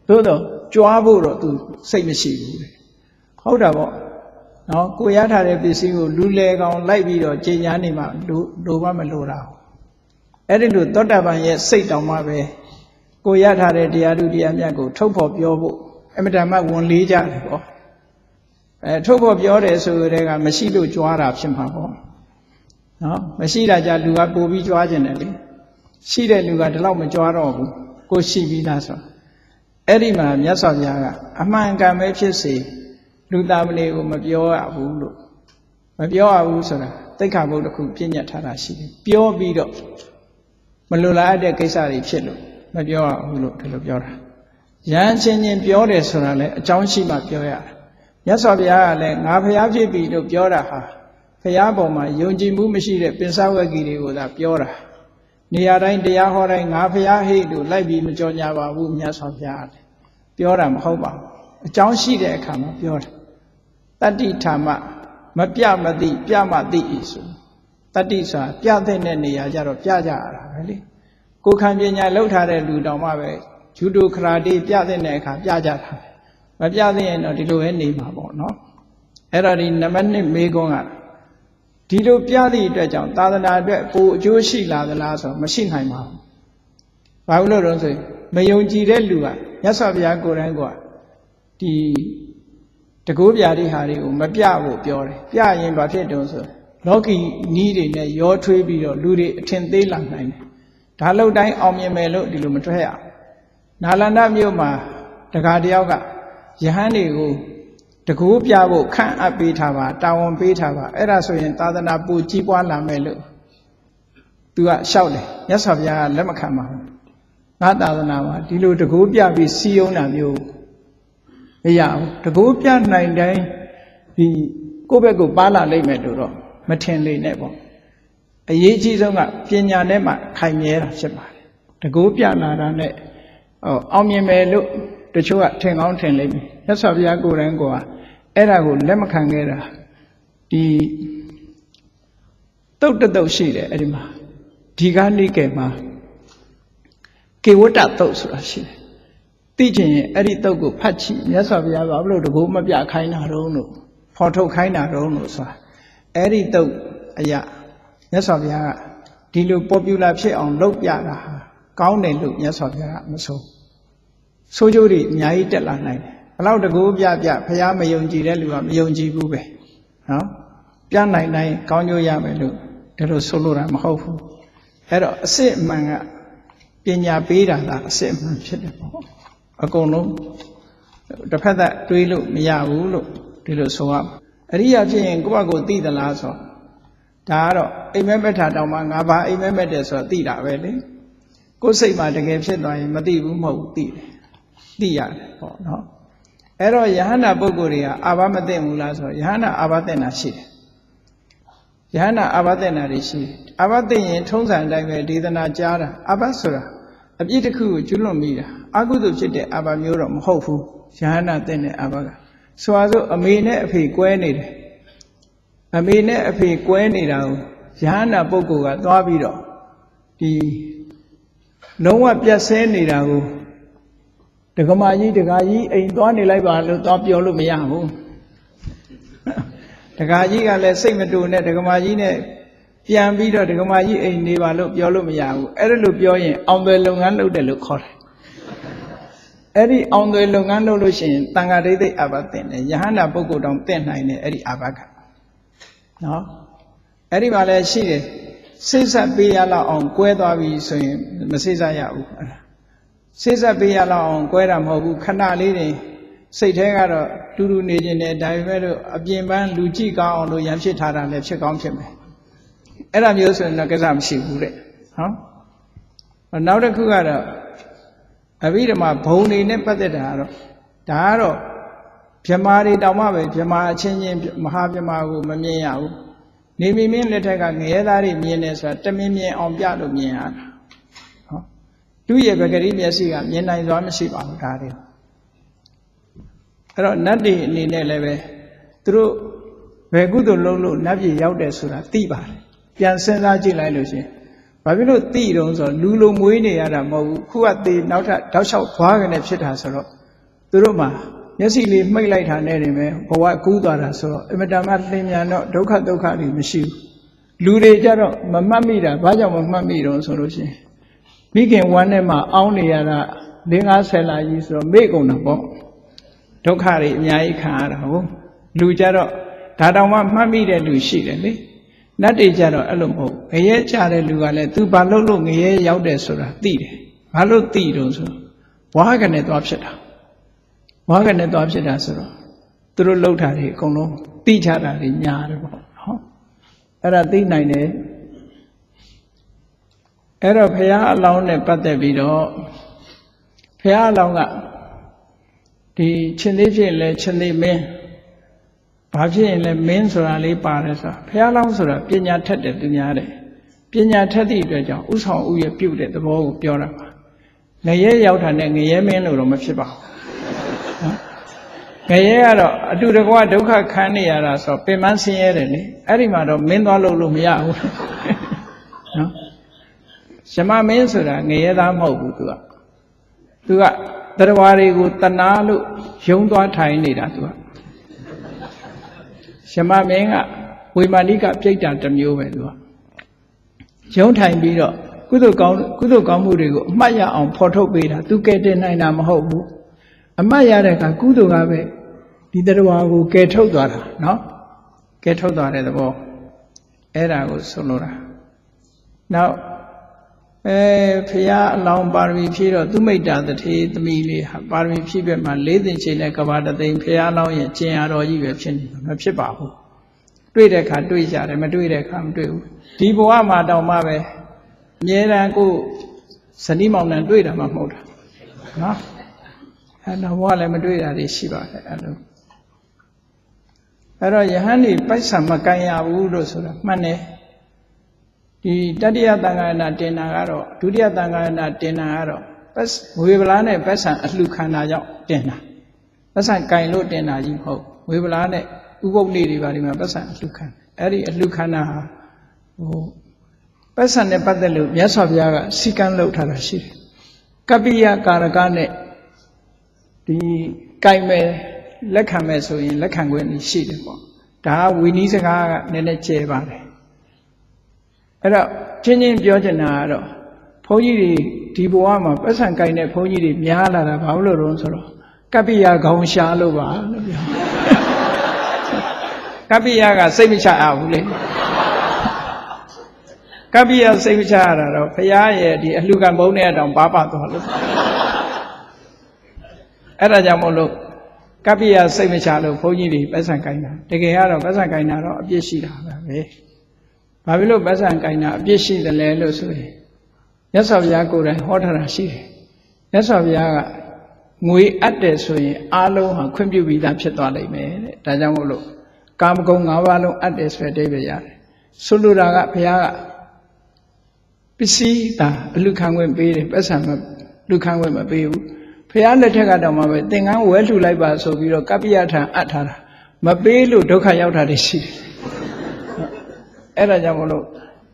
သို့တော့ကြွားဖို့တော့သူစိတ်မရှိဘူးတဲ့ဟုတ်တာပေါ့နော်ကိုရထားတဲ့ပစ္စည်းကိုလူလေကောင်လိုက်ပြီးတော့ကြင်ညာနေမှလိုမှမလိုတာအဲ့ဒီလိုသောတပန်ရဲ့စိတ်တောင်မှပဲကိုရထားတဲ့တရားဓုတရားမြတ်ကိုထုတ်ဖော်ပြောဖို့အမတန်မှဝန်လေးကြတယ်ပေါ့ထုတ်ဖော်ပြောတယ်ဆိုတဲ့ကမရှိလို့ကြွားတာဖြစ်မှာပေါ့နော်မရှိတာကြလူကပို့ပြီးကြွားကျင်တယ်လေရှိတဲ့လူကဒီလောက်မကြွားတော့ဘူးကိုရှိပြီးသားဆိုအဲ့ဒီမှာမြတ်စွာဘုရားကအမှန်ကန်ပဲဖြစ်စေလူသားမလေးကိုမပြောရဘူးလို့မပြောရဘူးဆိုတာသိက္ခာပုဒ်တစ်ခုပြညတ်ထားတာရှိတယ်ပြောပြီးတော့မလိုလားတဲ့ကိစ္စတွေဖြစ်လို့မပြောရဘူးလို့ဒီလိုပြောတာရဟန်းချင်းချင်းပြောတယ်ဆိုတာလည်းအကြောင်းရှိမှပြောရတာမြတ်စွာဘုရားကလည်းငါဖျားဖြစ်ပြီလို့ပြောတာဟာဖျားပေါ်မှာယုံကြည်မှုမရှိတဲ့ပင်စဝဂ္ဂီတွေကိုသာပြောတာနေရာတိုင်းတရားဟောတိုင်းငါဖျားဟိတ်လို့လိုက်ပြီးမကြောညာပါဘူးမြတ်စွာဘုရားပြောတာမဟုတ်ပါဘူးအကြောင်းရှိတဲ့အခါမှာပြောတာတတ္တိထာမမပြမသိပြမသိဆိုတတ္တိဆိုတာပြတဲ့နေရာကြတော့ပြကြရတာပဲလေကိုယ်ခံပညာလောက်ထားတဲ့လူတော်မှပဲဂျူဒိုခရာတီပြတဲ့အခါပြကြတာမပြသရင်တော့ဒီလိုပဲနေမှာပေါ့နော်အဲ့တော့ဒီနံပါတ်1မေးခွန်းကဒီလိုပြသည့်အတွက်ကြောင့်သာသနာအတွက်ပိုအကျိုးရှိလာသလားဆိုမရှိနိုင်ပါဘူးဘာလို့လဲဆိုရင်မယုံကြည်တဲ့လူကမြတ်စွာဘုရားကိုယ်တိုင်ကဒီတကူပြားဒီဟာတွေကိုမပြဖို့ပြောတယ်ပြရင်ဘာဖြစ်တုံးဆိုလောကီနီးတွေနဲ့ရောထွေးပြီးတော့လူတွေအထင်သေးလာနိုင်တယ်ဒါလို့တိုင်းအောင်မြင်မယ်လို့ဒီလိုမထွက်ရနာလန္ဒမြို့မှာတကားတယောက်ကယဟန်တွေကိုတကူပြဖို့ခန့်အပ်ပေးထားပါတာဝန်ပေးထားပါအဲ့ဒါဆိုရင်သာသနာပူကြီးပွားလာမယ်လို့သူကလျှောက်တယ်မြတ်စွာဘုရားကလက်မခံပါဘူးငါသာသနာမှာဒီလိုတကူပြပြီးစီယုံတာမျိုးမရဘူးတကူပြနိုင်တိုင်းဒီကိုယ့်ဘက်ကိုပါလာလိမ့်မယ်လို့တော့မထင်လေနဲ့ပေါ့အရေးကြီးဆုံးကပညာနဲ့မှခိုင်မြဲတာဖြစ်ပါတယ်တကူပြလာတာနဲ့အောင်မြင်မယ်လို့တချို့ကထင်ကောင်းထင်လိမ့်မယ်မြတ်စွာဘုရားကိုယ်တိုင်ကအဲ့ဒါကိုလက်မခံခဲ့တာဒီတုတ်တုတ်ရှိတယ်အဲ့ဒီမှာဒီကနိကေမှာကေဝတ္တတုတ်ဆိုတာရှိတယ် သိချင်ရင်အဲ့ဒီတုတ်ကိုဖတ်ကြည့်မြတ်စွာဘုရားဘာလို့တကူမပြခိုင်းတာတော့လို့ဖော်ထုတ်ခိုင်းတာတော့လို့ဆိုတာအဲ့ဒီတုတ်အရာမြတ်စွာဘုရားကဒီလို popular ဖြစ်အောင်လုပ်ပြတာကောင်းတယ်လို့မြတ်စွာဘုရားကမဆိုဆိုးကျိုးတွေအများကြီးတက်လာနိုင်တယ်ဘလောက်တကူပြဘုရားမယုံကြည်တဲ့လူကမယုံကြည်ဘူးပဲနော်ပြနိုင်တိုင်းကောင်းကျိုးရမယ်လို့ဒါလို့ဆိုလိုတာမဟုတ်ဘူးအဲ့တော့အစစ်အမှန်ကပညာပေးတာလားအစစ်အမှန်ဖြစ်တယ်ပေါ့အကုန်လုံးတစ်ဖက်သက်တွေးလို့မရဘူးလို့ဒီလိုဆိုရအရိယာဖြစ်ရင်ကိုယ့်ဘက်ကိုသိသလားဆိုဒါကတော့အိမ်မက်မက်ထာတောင်မှငါဘာအိမ်မက်မက်တယ်ဆိုတော့သိတာပဲလေကိုယ်စိတ်မှာတကယ်ဖြစ်သွားရင်မသိဘူးမဟုတ်ဘူးသိရတယ်ပေါ့နော်အဲ့တော့ယဟန္တာပုဂ္ဂိုလ်တွေကအာဘမသိဘူးလားဆိုတော့ယဟန္တာအာဘသိတာရှိတယ်ယဟန္တာအာဘသိတာတွေရှိတယ်အာဘသိရင်ထုံးစံအတိုင်းပဲဒေသနာကြားတာအာဘဆိုတာအပြစ်တစ်ခုကိုကျွလွန်မိတာအကုသိုလ်ဖြစ်တဲ့အာဘမျိုးတော့မဟုတ်ဘူးယဟန္တာသိတဲ့အာဘကဆိုပါစို့အမေနဲ့အဖေကွဲနေတယ်အမေနဲ့အဖေကွဲနေတာကိုယဟန္တာပုဂ္ဂိုလ်ကသွားပြီးတော့ဒီလုံးဝပြတ်ဆဲနေတာကိုဒကမာကြီးဒကာကြီးအိမ်သွားနေလိုက်ပါလို့သွားပြောလို့မရဘူးဒကာကြီးကလည်းစိတ်မတူနဲ့ဒကမာကြီးနဲ့ပြန်ပြီးတော့ဒကမာကြီးအိမ်နေပါလို့ပြောလို့မရဘူးအဲ့ဒါလို့ပြောရင်အောင်သွယ်လုပ်ငန်းလုပ်တယ်လို့ခေါ်တယ်အဲ့ဒီအောင်သွယ်လုပ်ငန်းလုပ်လို့ရှိရင်တန်ခါဒိဋ္ဌိအာဘသင်တယ်ယဟန္တာပုဂ္ဂိုလ်တောင်သင်နိုင်တယ်အဲ့ဒီအာဘကနော်အဲ့ဒီမှာလည်းရှိတယ်စိတ်ဆက်ပေးရလောက်အောင်ကွဲသွားပြီဆိုရင်မစိတ်ဆက်ရဘူးအဲ့ဒါစိတ်ဆက်ပေးရလောက်အောင်ကွဲတာမဟုတ်ဘူးခဏလေးနေစိတ်ထဲကတော့တူတူနေခြင်းနဲ့ဒါပေမဲ့လို့အပြင်ပန်းလူကြည့်ကောင်းအောင်လို့ရန်ဖြစ်ထားတာလည်းဖြစ်ကောင်းဖြစ်မယ်အဲ့ဒါမျိုးဆိုရင်တော့ကိစ္စမရှိဘူးတဲ့နော်နောက်တစ်ခုကတော့အဘိဓမ္မာဘုံနေနဲ့ပတ်သက်တာကတော့ဒါကတော့ဗြဟ္မာတွေတောင်မှပဲဗြဟ္မာအချင်းချင်းမဟာဗြဟ္မာကိုမမြင်ရဘူးနေမင်းမင်းလက်ထက်ကငရဲသားတွေမြင်နေဆိုတာတမင်းမြင်အောင်ပြလို့မြင်ရတာနော်သူ့ရဲ့ပဂရိမျက်စိကမြင်နိုင်စွာမရှိပါဘူးဒါတွေအဲ့တော့နတ်တွေအနေနဲ့လည်းပဲသူတို့ဘယ်ကုသိုလ်လုပ်လို့နတ်ပြည်ရောက်တယ်ဆိုတာသိပါတယ်ပြန်စဉ်းစားကြည့်လိုက်လို့ရှိရင်ဘာဖြစ်လို့သိတုံးဆိုတော့လူလိုမွေးနေရတာမဟုတ်ဘူးခုကသေနောက်ထပ်တောက်လျှောက်သွားကနေဖြစ်တာဆိုတော့သူတို့မှာမျက်စိလေးမှိတ်လိုက်တာနဲ့တင်ပဲဘဝကူးသွားတာဆိုတော့အင်မတန်မှလင်းမြန်တော့ဒုက္ခတွေမရှိဘူးလူတွေကြတော့မမှတ်မိတာဘာကြောင့်မမှတ်မိတုံးဆိုလို့ရှိရင်မိခင်ဝမ်းထဲမှာအောင်းနေရတာ50လကြီးဆိုတော့မေ့ကုန်တာပေါ့ဒုက္ခတွေအများကြီးခံရတာဟုတ်လူကြတော့ဒါတောင်မှမှတ်မိတဲ့လူရှိတယ်လေနတ်တွေကြတော့အဲ့လိုမဟုတ်ငရဲချတဲ့လူကလည်း तू ဘာလို့လို့ငရဲရောက်တယ်ဆိုတာသိတယ်ဘာလို့သိတုံးဆိုဝါကနေသွားဖြစ်တာဝါကနေသွားဖြစ်တာဆိုတော့သူတို့လှုပ်တာတွေအကုန်လုံးသိချတာတွေညားတယ်ပေါ့နော်အဲ့ဒါသိနိုင်တယ်အဲ့တော့ဘုရားအလောင်းနဲ့ပတ်သက်ပြီးတော့ဘုရားအလောင်းကဒီရှင်သေးဖြစ်လဲရှင်သေးမင်းဘာဖြစ်ရင်လဲမင်းဆိုတာလေးပါတယ်ဆိုတာဘုရားလောင်းဆိုတာပညာထက်တယ်သူများတယ်ပညာထက်သည့်အတွက်ကြောင့်ဥဆောင်ဥရပြုတ်တဲ့သဘောကိုပြောတာပါငရဲရောက်တာနဲ့ငရဲမင်းလို့တော့မဖြစ်ပါဘူးငရဲကတော့အတူတကွဒုက္ခခံနေရတာဆိုပင်မဆင်းရဲတယ်လေအဲ့ဒီမှာတော့မင်းသွားလို့မရဘူးနော်ရှမမင်းဆိုတာငရဲသားမဟုတ်ဘူးသူကတရားတွေကိုတဏှာလို့ယုံသွားထိုင်နေတာသူကရှမမင်းကဝေမာနိကပြိတ္တာတစ်မျိုးပဲသူကယုံထိုင်ပြီးတော့ကုသိုလ်ကောင်းမှုတွေကိုအမှတ်ရအောင်ဖော်ထုတ်ပေးတာသူကဲတင်နိုင်တာမဟုတ်ဘူးအမှတ်ရတဲ့အခါကုသိုလ်ကပဲဒီတရားကိုကဲထုတ်သွားတာနော်ကဲထုတ်သွားတဲ့သဘောအဲ့ဒါကိုဆိုလိုတာနောက်ဖရာအလောင်းပါရမီဖြည့်တော့သူမိတ်တာတထေသမီးလေးဟာပါရမီဖြည့်ဘက်မှာ၄သိန်းချိန်နဲ့ကဘာတသိန်းဖရာအလောင်းရဲ့ကျင်ရတော်ကြီးပဲဖြစ်နေမှာမဖြစ်ပါဘူးတွေ့တဲ့အခါတွေ့ကြတယ်မတွေ့တဲ့အခါမတွေ့ဘူးဒီဘဝမှာတောင်မှပဲအမြဲတမ်းကိုဇနီးမောင်နှံတွေ့တာမှမဟုတ်တာနော်အဲ့တော့ဘဝလည်းမတွေ့တာတွေရှိပါတယ်အဲ့လိုအဲ့တော့ယဟန်ဒီပိုက်ဆံမကန်ရဘူးလို့ဆိုတာမှန်တယ်ဒီတတိယသံဃာနာတင်တာကတော့ဒုတိယသံဃာနာတင်တာကတော့ဝေဗလာနဲ့ပတ်ဆံအလှခန္ဓာကြောင့်တင်တာပတ်ဆံကင်လို့တင်တာကြီးမဟုတ်ဝေဗလာနဲ့ဥပုပ်နေတွေပါဒီမှာပတ်ဆံအလှခန္ဓာအဲ့ဒီအလှခန္ဓာဟာပတ်ဆံနဲ့ပတ်သက်လို့မြတ်စွာဘုရားကစီကံလုပ်ထားတာရှိတယ်ကပ္ပိယကာရကနဲ့ ဒီကြိုက်မဲ့လက်ခံမဲ့ဆိုရင်လက်ခံခွင့်ရှိတယ်ပေါ့ဒါကဝီနည်းစကားကနည်းနည်းကျဲပါတယ်အဲ့တော့ချင်းချင်းပြောချင်တာကတော့ဘုန်းကြီးတွေဒီဘဝမှာပတ်စံကြိုက်တဲ့ဘုန်းကြီးတွေများလာတာဘာလို့လဲဆိုတော့ကပ္ပိယခေါင်းရှားလို့ပါလို့ပြောကပ္ပိယကစိတ်မချရဘူးလေကပ္ပိယစိတ်မချရတာတော့ဘုရားရဲ့ဒီအလှကံဘုံနဲ့တောင်ပါသွားလို့အဲ့ဒါကြောင့်မို့လို့ကပ္ပိယစိတ်မချလို့ဘုန်းကြီးတွေပတ်စံကြိုက်တာတကယ်ကတော့ပတ်စံကြိုက်တာတော့အပြစ်ရှိတာပဲဘာဖြစ်လို့ပတ်စံကြိုက်တာအပြစ်ရှိတယ်လဲလို့ဆိုရင်မြတ်စွာဘုရားကိုယ်တိုင်ဟောထားတာရှိတယ်မြတ်စွာဘုရားကငွေအပ်တယ်ဆိုရင်အားလုံးဟာခွင့်ပြုပြီးသားဖြစ်သွားလိမ့်မယ်တဲ့ဒါကြောင့်မို့လို့ကာမဂုဏ်၅ပါးလုံးအပ်တယ်ဆိုတဲ့အဓိပ္ပာယ်ရတယ်ဆိုလိုတာကဘုရားကပစ္စည်းသာအလူခံခွင့်ပေးတယ်ပတ်စံမလူခံခွင့်မပေးဘူးဘုရားလက်ထက်ကတော့မှပဲသင်္ကန်းဝဲလှူလိုက်ပါဆိုပြီးတော့ကပ္ပိယထံအပ်ထားတာမပေးလို့ဒုက္ခရောက်တာတွေရှိတယ်အဲ့ဒါကြောင့်မို့လို့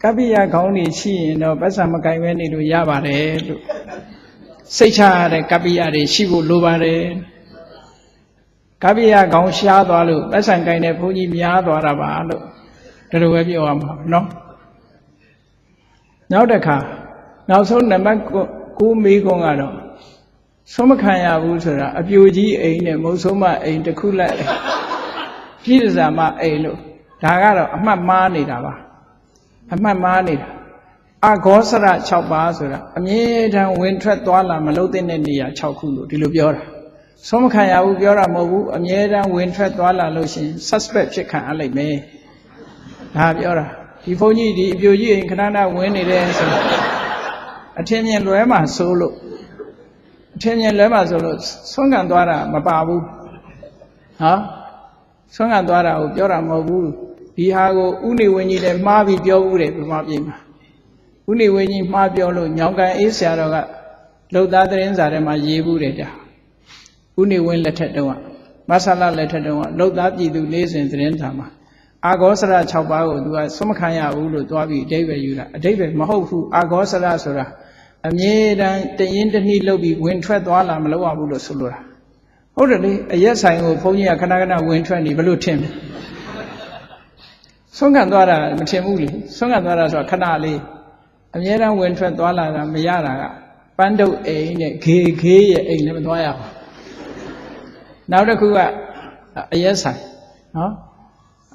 ကပ္ပိယခေါင်းနေရှိရင်တော့ပတ်စံမကင်ပဲနေလို့ရပါတယ်လို့စိတ်ချရတဲ့ကပ္ပိယတွေရှိဖို့လိုပါတယ်ကပ္ပိယခေါင်းရှားသွားလို့ပတ်စံကင်တဲ့ဘုန်းကြီးများသွားတာပါလို့ဒါလိုပဲပြောရမှာနော်နောက်တစ်ခါနောက်ဆုံးနံပါတ်9မိကုန်းကတော့ဆုံးမခံရဘူးဆိုတာအပြိုကြီးအိမ်နဲ့မုတ်ဆုံးမအိမ်တစ်ခုလက်ပြည့်စုံမအိမ်လို့ဒါကတော့အမှတ်မှားနေတာပါအမှတ်မှားနေတာအဂောစရ6ပါးဆိုတာအမြဲတမ်းဝင်ထွက်သွားလာမလုပ်တဲ့နေရာ6ခုလို့ဒီလိုပြောတာဆုံးမခံရဘူးပြောတာမဟုတ်ဘူးအမြဲတမ်းဝင်ထွက်သွားလာလို့ရှိရင် suspect ဖြစ်ခံရလိမ့်မယ်ဒါပြောတာဒီဘုန်းကြီးဒီအပြိုကြီးအိမ်ခဏခဏဝင်နေတယ်ဆိုတော့အထင်မြင်လွဲမှာစိုးလို့အထင်မြင်လွဲမှာဆိုလို့ဆုံးခံသွားတာမပါဘူးဟာဆုံးခံသွားတာကိုပြောတာမဟုတ်ဘူးဒီဟာကိုဥနေဝင်းကြီးလည်းမှားပြီးပြောဘူးတယ်ဗမာပြည်မှာဥနေဝင်းကြီးမှားပြောလို့ညောင်ကန်အေးဆရာတော်ကလုံသားသတင်းစာထဲမှာရေးဘူးတယ်ဒါဥနေဝင်းလက်ထက်တုန်းကမဆလာလက်ထက်တုန်းကလုံသားပြည်သူနေ့စဉ်သတင်းစာမှာအာဂောစရ6ပါးကိုသူကဆုံးမခံရဘူးလို့တွားပြီးအဓိပ္ပာယ်ယူတာအဓိပ္ပာယ်မဟုတ်ဘူးအာဂောစရဆိုတာအမြဲတမ်းတရင်တနည်းလုပ်ပြီးဝင်ထွက်သွားလာမလုပ်ရဘူးလို့ဆိုလိုတာဟုတ်တယ်လေအရက်ဆိုင်ကိုဘုန်းကြီးကခဏခဏဝင်ထွက်နေဘလို့ထင်လဲဆုံးခံသွားတာမထင်ဘူးလေဆုံးခံသွားတာဆိုတာခဏလေးအမြဲတမ်းဝင်ထွက်သွားလာတာမရတာကပန်းတုပ်အိမ်နဲ့ခေရဲ့အိမ်လည်းမသွားရဘူးနောက်တစ်ခုကအရက်ဆိုင်နော်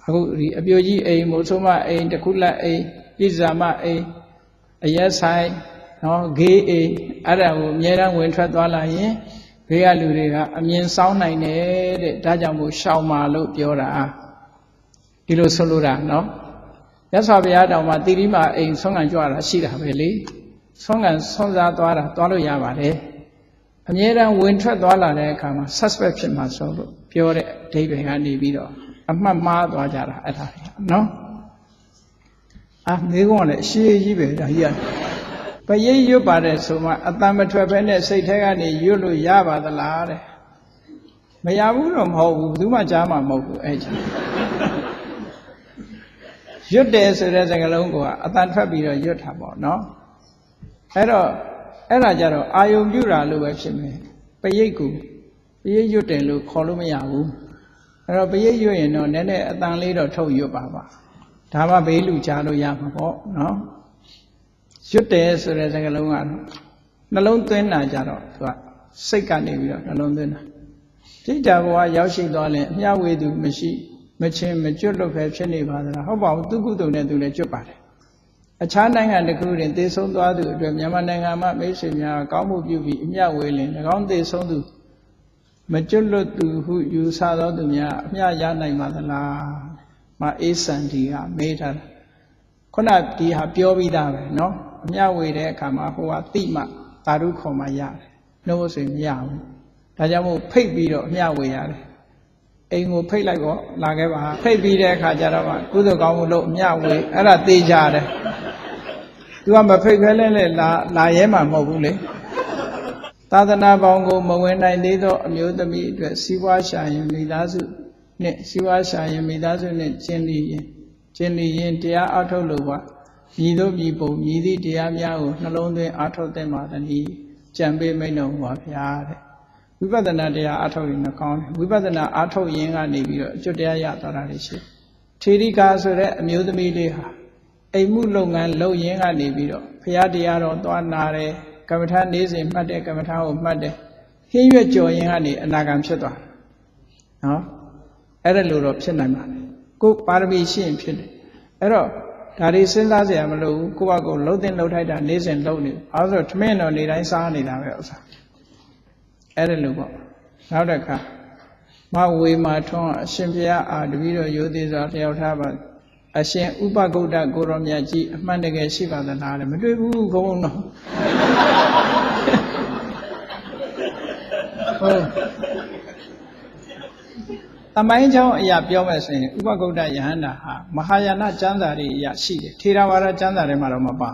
အခုဒီအပြိုကြီးအိမ်မို့ဆုံးမအိမ်တစ်ခုလက်အိမ်ပြည့်စုံမအိမ်အရက်ဆိုင်နော်ဂေးအိမ်အဲ့ဒါကိုအမြဲတမ်းဝင်ထွက်သွားလာရင်ဘေးကလူတွေကအမြင်ဆောင်နိုင်တယ်တဲ့ဒါကြောင့်မို့ရှောင်မာလို့ပြောတာဒီလိုဆိုလိုတာနော်မြတ်စွာဘုရားတောင်မှတိရိမာအိမ်ဆုံးခံကြွတာရှိတာပဲလေဆုံးခံဆုံးစားသွားတာသွားလို့ရပါတယ်အမြဲတမ်းဝင်ထွက်သွားလာတဲ့အခါမှာ suspect ဖြစ်မှာဆိုလို့ပြောတဲ့အဓိပ္ပာယ်ကနေပြီးတော့အမှတ်မှားသွားကြတာအဲ့ဒါနော်မေးခွန်းကလည်းအရှိကြီးပဲဒါကြီးကပရိတ်ရွတ်ပါတယ်ဆိုမှအတန်မထွက်ဘဲနဲ့စိတ်ထဲကနေရွတ်လို့ရပါသလားတဲ့မရဘူးတော့မဟုတ်ဘူးဘယ်သူမှကြားမှာမဟုတ်ဘူးအဲ့ချင်းရွတ်တယ်ဆိုတဲ့စကားလုံးကအတန်ထွက်ပြီးတော့ရွတ်တာပေါ့နော်အဲ့တော့အဲ့ဒါကြတော့အာယုံပြုတာလို့ပဲဖြစ်မယ်ပရိတ်ကိုပရိတ်ရွတ်တယ်လို့ခေါ်လို့မရဘူးအဲ့တော့ပရိတ်ရွတ်ရင်တော့နည်းနည်းအတန်လေးတော့ထုတ်ရွတ်ပါဒါမှဘေးလူကြားလို့ရမှာပေါ့နော်ရွတ်တယ်ဆိုတဲ့စကားလုံးကတော့နှလုံးသွင်းတာကြတော့သူကစိတ်ကနေပြီးတော့နှလုံးသွင်းတာပြိတ္တာဘဝရောက်ရှိသွားရင်အမျှဝေသူမရှိမချင်းမကျွတ်လို့ပဲဖြစ်နေပါသလားဟုတ်ပါဘူးသူကုသိုလ်နဲ့သူလည်းကျွတ်ပါတယ်အခြားနိုင်ငံတစ်ခုတွင်သေဆုံးသွားသူအတွက်မြန်မာနိုင်ငံမှာမိတ်ဆွေများကောင်းမှုပြုပြီးအမျှဝေလင်၎င်းသေဆုံးသူမကျွတ်လွတ်သူဟုယူဆသောသူများအမျှရနိုင်ပါသလားမအေးစံဒီကမေးထားတာခုနဒီဟာပြောပြီးသားပဲเนาะအမျှဝေတဲ့အခါမှာဟိုကတိမှသာဓုခေါ်မှရတယ်နှုတ်ဆိုရင်မရဘူးဒါကြောင့်မို့ဖိတ်ပြီးတော့အမျှဝေရတယ်အိမ်ကိုဖိတ်လိုက်တော့လာခဲ့ပါဖိတ်ပြီးတဲ့အခါကျတော့ကုသိုလ်ကောင်းမှုလို့အမျှဝေအဲ့ဒါသိကြတယ်သူကမဖိတ်ခဲလဲလာရဲမှာမဟုတ်ဘူးလေသာသနာပေါင်းကိုမဝင်နိုင်သေးသောအမျိုးသမီးအတွက်စီးပွားရှာရင်မိသားစုနဲ့စီးပွားရှာရင်မိသားစုနဲ့ကျင့်လီရင်တရားအထုတ်လို့ပါမြည်တို့မြည်ပုံမြည်သည့်တရားများကိုနှလုံးသွင်းအထုတ်သင့်ပါသည်ကြံပေးမိန့်တော်မူပါဗျာတဲ့ ဝိပဿနာတရားအားထုတ်ရင်တော့ကောင်းတယ်ဝိပဿနာအားထုတ်ရင်ကနေပြီးတော့အကျွတ်တရားရသွားတာလေးရှိထေရိကာဆိုတဲ့အမျိုးသမီးလေးဟာအိမ်မှုလုပ်ငန်းလုပ်ရင်းကနေပြီးတော့ဘုရားတရားတော်သွားနာတယ်ကမ္မထာနေ့စဉ်မှတ်တယ်ကမ္မထာကိုမှတ်တယ်ခင်းရွက်ကြော်ရင်းကနေအနာဂံဖြစ်သွားနော်အဲ့ဒါလိုတော့ဖြစ်နိုင်ပါလေကိုပါရမီရှိရင်ဖြစ်တယ်အဲ့တော့ဒါတွေစဉ်းစားစရာမလိုဘူးကိုယ့်ဘက်ကိုလှုပ်တင်လှုပ်ထိုက်တာနေ့စဉ်လှုပ်နေဘာလို့ဆိုထမင်းတော်နေတိုင်းစားနေတာပဲဥစ္စာအဲ့ဒါလိုပေါ့နောက်တစ်ခါမဝေမာထွန်းအရှင်ဘုရားအာတပည့်တော်ရိုသေစွာလျှောက်ထားပါအရှင်ဥပဂုတ်တကိုရောမြတ်ကြီးအမှန်တကယ်ရှိပါသလားတဲ့မတွေ့ဘူးဘုန်းတော်ဟုတ်တမိုင်းချောင်းအရာပြောမယ်ဆိုရင်ဥပဂုတ်တယဟန္တာဟာမဟာယာနကျမ်းစာတွေအရာရှိတယ်ထေရဝါဒကျမ်းစာတွေမှာတော့မပါ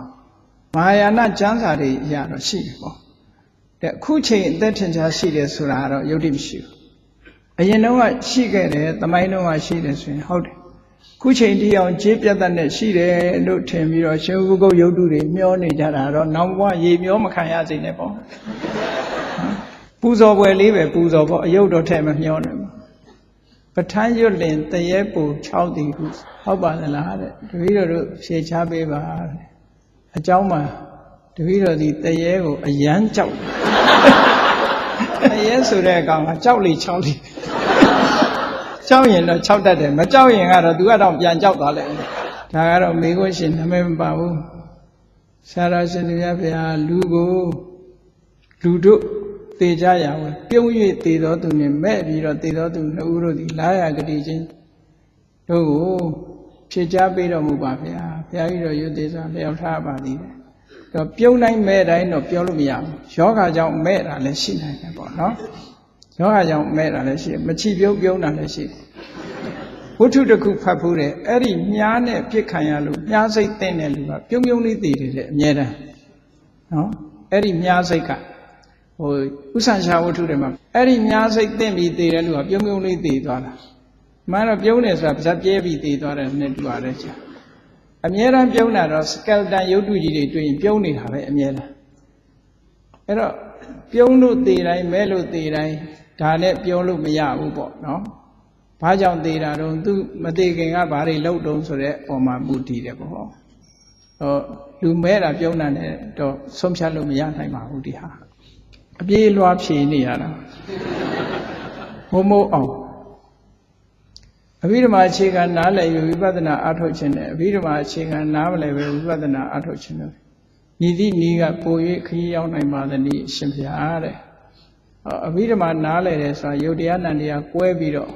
မဟာယာနကျမ်းစာတွေအရာတော့ရှိတယ်ပေါ့တဲ့အခုချိန်အသက်ထင်ရှားရှိတယ်ဆိုတာကတော့ယုတ်တိမရှိဘူးအရင်တော့ရှိခဲ့တယ်တမိုင်းတော့ရှိတယ်ဆိုရင်ဟုတ်တယ်ခုချိန်တိအောင်ခြေပြတ်တဲ့နဲ့ရှိတယ်လို့ထင်ပြီးတော့ရှင်ဥပဂုတ်ယုတ်တုတွေမျောနေကြတာတော့နောက်ဘဝရေမျောမခံရစေနဲ့ပေါ့ပူဇော်ပွဲလေးပဲပူဇော်ဖို့အယုတ်တော့ထဲမမျောနဲ့ပဋ္ဌာန်းရွတ်လင်တရေပူ6တီဟုဟုတ်ပါသလားတဲ့တပည့်တော်တို့ဖြေချပေးပါတဲ့အเจ้าမှာတပည့်တော်ဒီတရေကိုအယမ်းကြောက်တရေဆိုတဲ့အကောင်ကကြောက်လေ6တီကြောက်ရင်တော့6တတ်တယ်မကြောက်ရင်ကတော့ तू ကတော့ပြန်ကြောက်သွားလိမ့်မယ်ဒါကတော့မေခွန်းရှင်နာမည်မပါဘူးဆရာတော်ရှင်သူရဘုရားလူတို့သေကြရဝဲပြုံး၍သေတော်သူနှင့်မဲ့ပြီးတော့သေတော်သူနှစ်ဦးတို့သည်လာရကတိချင်းတို့ကိုဖြေချပေးတော်မူပါဗျာဘုရားကြီးတော်ရွတ်သေးစွာလျှောက်ထားပါသည်တော့ပြုံးတိုင်းမဲ့တိုင်းတော့ပြောလို့မရဘူးယောဂကြောင့်မဲ့တာလည်းရှိနိုင်တယ်ပေါ့နော်ယောဂကြောင့်မဲ့တာလည်းရှိတယ်မချီပြုံးတာလည်းရှိတယ်ဝတ္ထုတစ်ခုဖတ်ဖူးတယ်အဲ့ဒီမြားနဲ့ပြစ်ခံရလို့မြားစိတ်တဲ့တဲ့လူကပြုံးလေးတည်တယ်တဲ့အမြဲတမ်းနော်အဲ့ဒီမြားစိတ်ကဟိုဥစ္စာရှာဝတ္ထုတွေမှာအဲ့ဒီမြားစိတ်သင့်ပြီးတည်တဲ့လူကပြုံးလေးတည်သွားတာမှန်တော့ပြုံးတယ်ဆိုတာဗဇက်ပြဲပြီးတည်သွားတယ်နဲ့တူရတယ်ကြာအမြဲတမ်းပြုံးတာတော့စကယ်တန်ရုပ်တုကြီးတွေတွေ့ရင်ပြုံးနေတာပဲအမြဲတမ်းအဲ့တော့ပြုံးလို့တည်တိုင်းမဲလို့တည်တိုင်းဒါနဲ့ပြုံးလို့မရဘူးပေါ့နော်ဘာကြောင့်တည်တာတော့သူမတည်ခင်ကဘာတွေလုပ်တုံးဆိုတဲ့ပုံမှာမူတည်တယ်ပေါ့ဟောလူမဲတာပြုံးတာနဲ့တော့ဆုံးဖြတ်လို့မရနိုင်ပါဘူးဒီဟာအပြေးလွှားဖြေနေရတာမို့အောင်အဘိဓမ္မာအခြေခံနားလည်ပြီးဝိပဿနာအားထုတ်ခြင်းနဲ့အဘိဓမ္မာအခြေခံနားမလည်ပဲဝိပဿနာအားထုတ်ခြင်းနဲ့ညီသည့်နည်းကပို၍ခရီးရောက်နိုင်ပါသနည်းအရှင်ဘုရားတဲ့အဘိဓမ္မာနားလည်တယ်ဆိုတာယုတ်တရားနံတရားကွဲပြီးတော့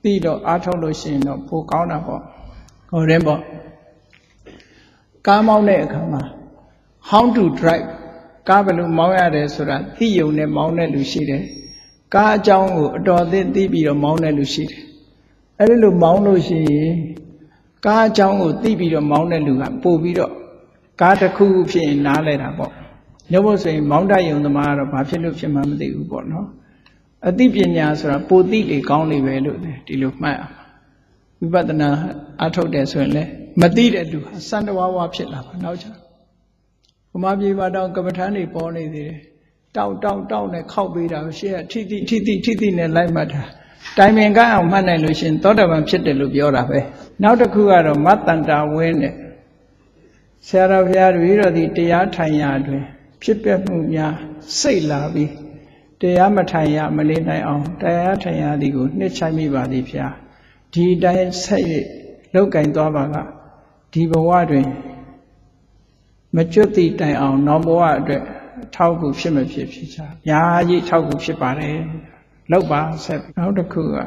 ပြီးတော့အားထုတ်လို့ရှိရင်တော့ပိုကောင်းတာပေါ့ဟောတယ်ပေါ့ကားမောင်းတဲ့အခါမှာ how to drive ကားဘယ်လိုမောင်းရတယ်ဆိုတာသိယုံနဲ့မောင်းတဲ့လူရှိတယ်ကားအကြောင်းကိုအတော်သိပြီးတော့မောင်းတဲ့လူရှိတယ်အဲ့ဒီလိုမောင်းလို့ရှိရင်ကားအကြောင်းကိုသိပြီးတော့မောင်းတဲ့လူကပို့ပြီးတော့ကားတစ်ခုဖြစ်ရင်နားလဲတာပေါ့ညို့လို့ဆိုရင်မောင်းတယုံသမားကတော့ဘာဖြစ်လို့ဖြစ်မှမသိဘူးပေါ့နော်အသိပညာဆိုတာပိုသိလေကောင်းလေပဲလို့ဒီလိုမှတ်အောင်ဝိပဿနာအထုတ်တယ်ဆိုရင်လည်းမသိတဲ့လူဟာစံတဝါဝါဖြစ်လာပါနောက်ကျဘုမပြေပါတော့ကမ္မထာနေပေါ်နေသေးတယ်တောက်နဲ့ခောက်ပေးတာရှေ့ကထိတိနဲ့လိုက်မှတ်တာတိုင်ပင်ကအောင်မှတ်နိုင်လို့ရှင်သောတာပန်ဖြစ်တယ်လို့ပြောတာပဲနောက်တစ်ခုကတော့မတ္တန္တာဝင်းနဲ့ဆရာတော်ဘုရားတပည့်တော်ဒီတရားထိုင်ရာတွင်ဖြစ်ပျက်မှုများစိတ်လာပြီးတရားမထိုင်ရမနေနိုင်အောင်တရားထိုင်ရသည်ကိုနှစ်ချိုက်မိပါသည်ဗျာဒီတိုင်းဆက်၍လောက်ကင်သွားပါကဒီဘဝတွင်မကျွတ်သည့်တိုင်အောင်နောက်ဘဝအတွက်ထောက်ကူဖြစ်မဖြစ်ဖြစ်ချာညာကြီးထောက်ကူဖြစ်ပါတယ်လောက်ပါဆက်နောက်တစ်ခုက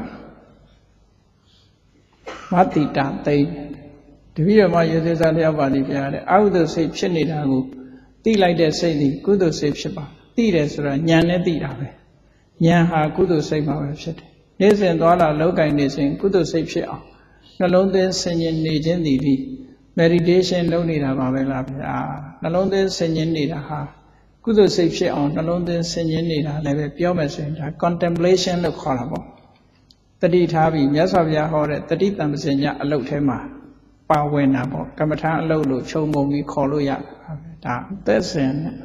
မတိတာသိတပည့်တော်မှာရေသေးစားလျောက်ပါသည်ဗျာတဲ့အဟုသို့စိတ်ဖြစ်နေတာကိုသိလိုက်တဲ့စိတ်ဒီကုသိုလ်စိတ်ဖြစ်ပါသိတယ်ဆိုတာဉာဏ်နဲ့သိတာပဲဉာဏ်ဟာကုသိုလ်စိတ်မှာပဲဖြစ်တယ်နေ့စဉ်သွားလာလောက်ကင်နေစဉ်ကုသိုလ်စိတ်ဖြစ်အောင်နှလုံးသွင်းဆင်ញင်နေခြင်းသည်ဒီ meditation လုပ်နေတာပါပဲလားဗျာနှလုံးသွင်းဆင်ញင်နေတာဟာကုသိုလ်စိတ်ဖြစ်အောင်နှလုံးသွင်းဆင်ញင်နေတာလည်းပဲပြောမယ်ဆိုရင်ဒါ contemplation လို့ခေါ်တာပေါ့တတိထားပြီးမြတ်စွာဘုရားဟောတဲ့တတိတံပစညအလုပ်ထဲမှာပါဝင်တာပေါ့ကမ္မထာအလုပ်လို့ခြုံပုံပြီးခေါ်လို့ရတာဒါသက်စင်နဲ့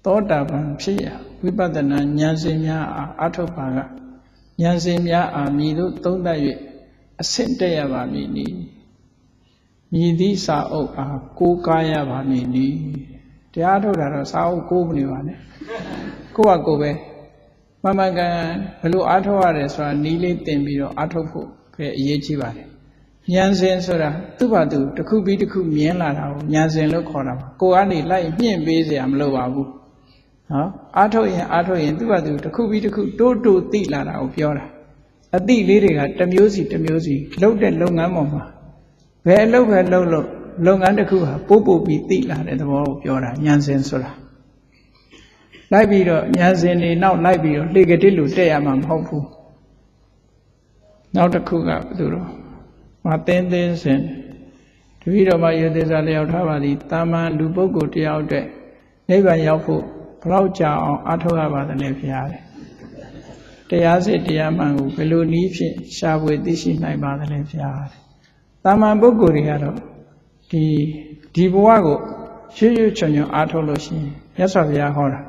သောတာပန်ဖြစ်ရဝိပဿနာဉာဏ်စဉ်များအာထုပ်ပါကဉာဏ်စဉ်များအာမြည်တို့သုံးသပ်၍အဆင့်တက်ရပါမည်နီမြည်သည့်စာအုပ်အားကိုးကားရပါမည်နီတရားထုတ်တာတော့စာအုပ်ကိုးမနေပါနဲ့ကိုယ့်ဟာကိုယ်ပဲမမကန်ဘယ်လိုအားထုတ်ရတယ်ဆိုတာနီးလေးသင်ပြီးတော့အားထုတ်ဖို့ပဲအရေးကြီးပါတယ်ဉာဏ်စဉ်ဆိုတာသူ့ဘာသူတစ်ခုပြီးတစ်ခုမြင်လာတာကိုဉာဏ်စဉ်လို့ခေါ်တာပါကိုယ်ကနေလိုက်မြင့်ပေးစရာမလိုပါဘူးနော်အားထုတ်ရင်သူ့ဘာသူတစ်ခုပြီးတစ်ခုတိုးသိလာတာကိုပြောတာအတိလေးတွေကတစ်မျိုးစီလုပ်တဲ့လုပ်ငန်းပေါ်မှာဘယ်အလုပ်ပဲလုပ်လို့လုပ်ငန်းတစ်ခုဟာပို့ပြီးသိလာတဲ့သဘောကိုပြောတာဉာဏ်စဉ်ဆိုတာလိုက်ပြီးတော့ဉာဏ်စဉ်တွေနောက်လိုက်ပြီးတော့လေကတိလို့တက်ရမှာမဟုတ်ဘူးနောက်တစ်ခုကဘယ်လိုတော့မသင်းစဉ်တပည့်တော်မှာယုတ်သေးစားလျောက်ထားပါသည်တာမန်လူပုဂ္ဂိုလ်တယောက်အတွက်နိဗ္ဗာန်ရောက်ဖို့ဘယ်လောက်ကြာအောင်အားထုတ်ရပါသလဲဖရာတဲ့တရားစစ်တရားမှန်ကိုဘယ်လိုနည်းဖြင့်ရှာဖွေသိရှိနိုင်ပါသလဲဖရာတဲ့တာမန်ပုဂ္ဂိုလ်တွေကတော့ဒီဘဝကိုရွရွချွန်အားထုတ်လို့ရှိရင်မြတ်စွာဘုရားဟောတာ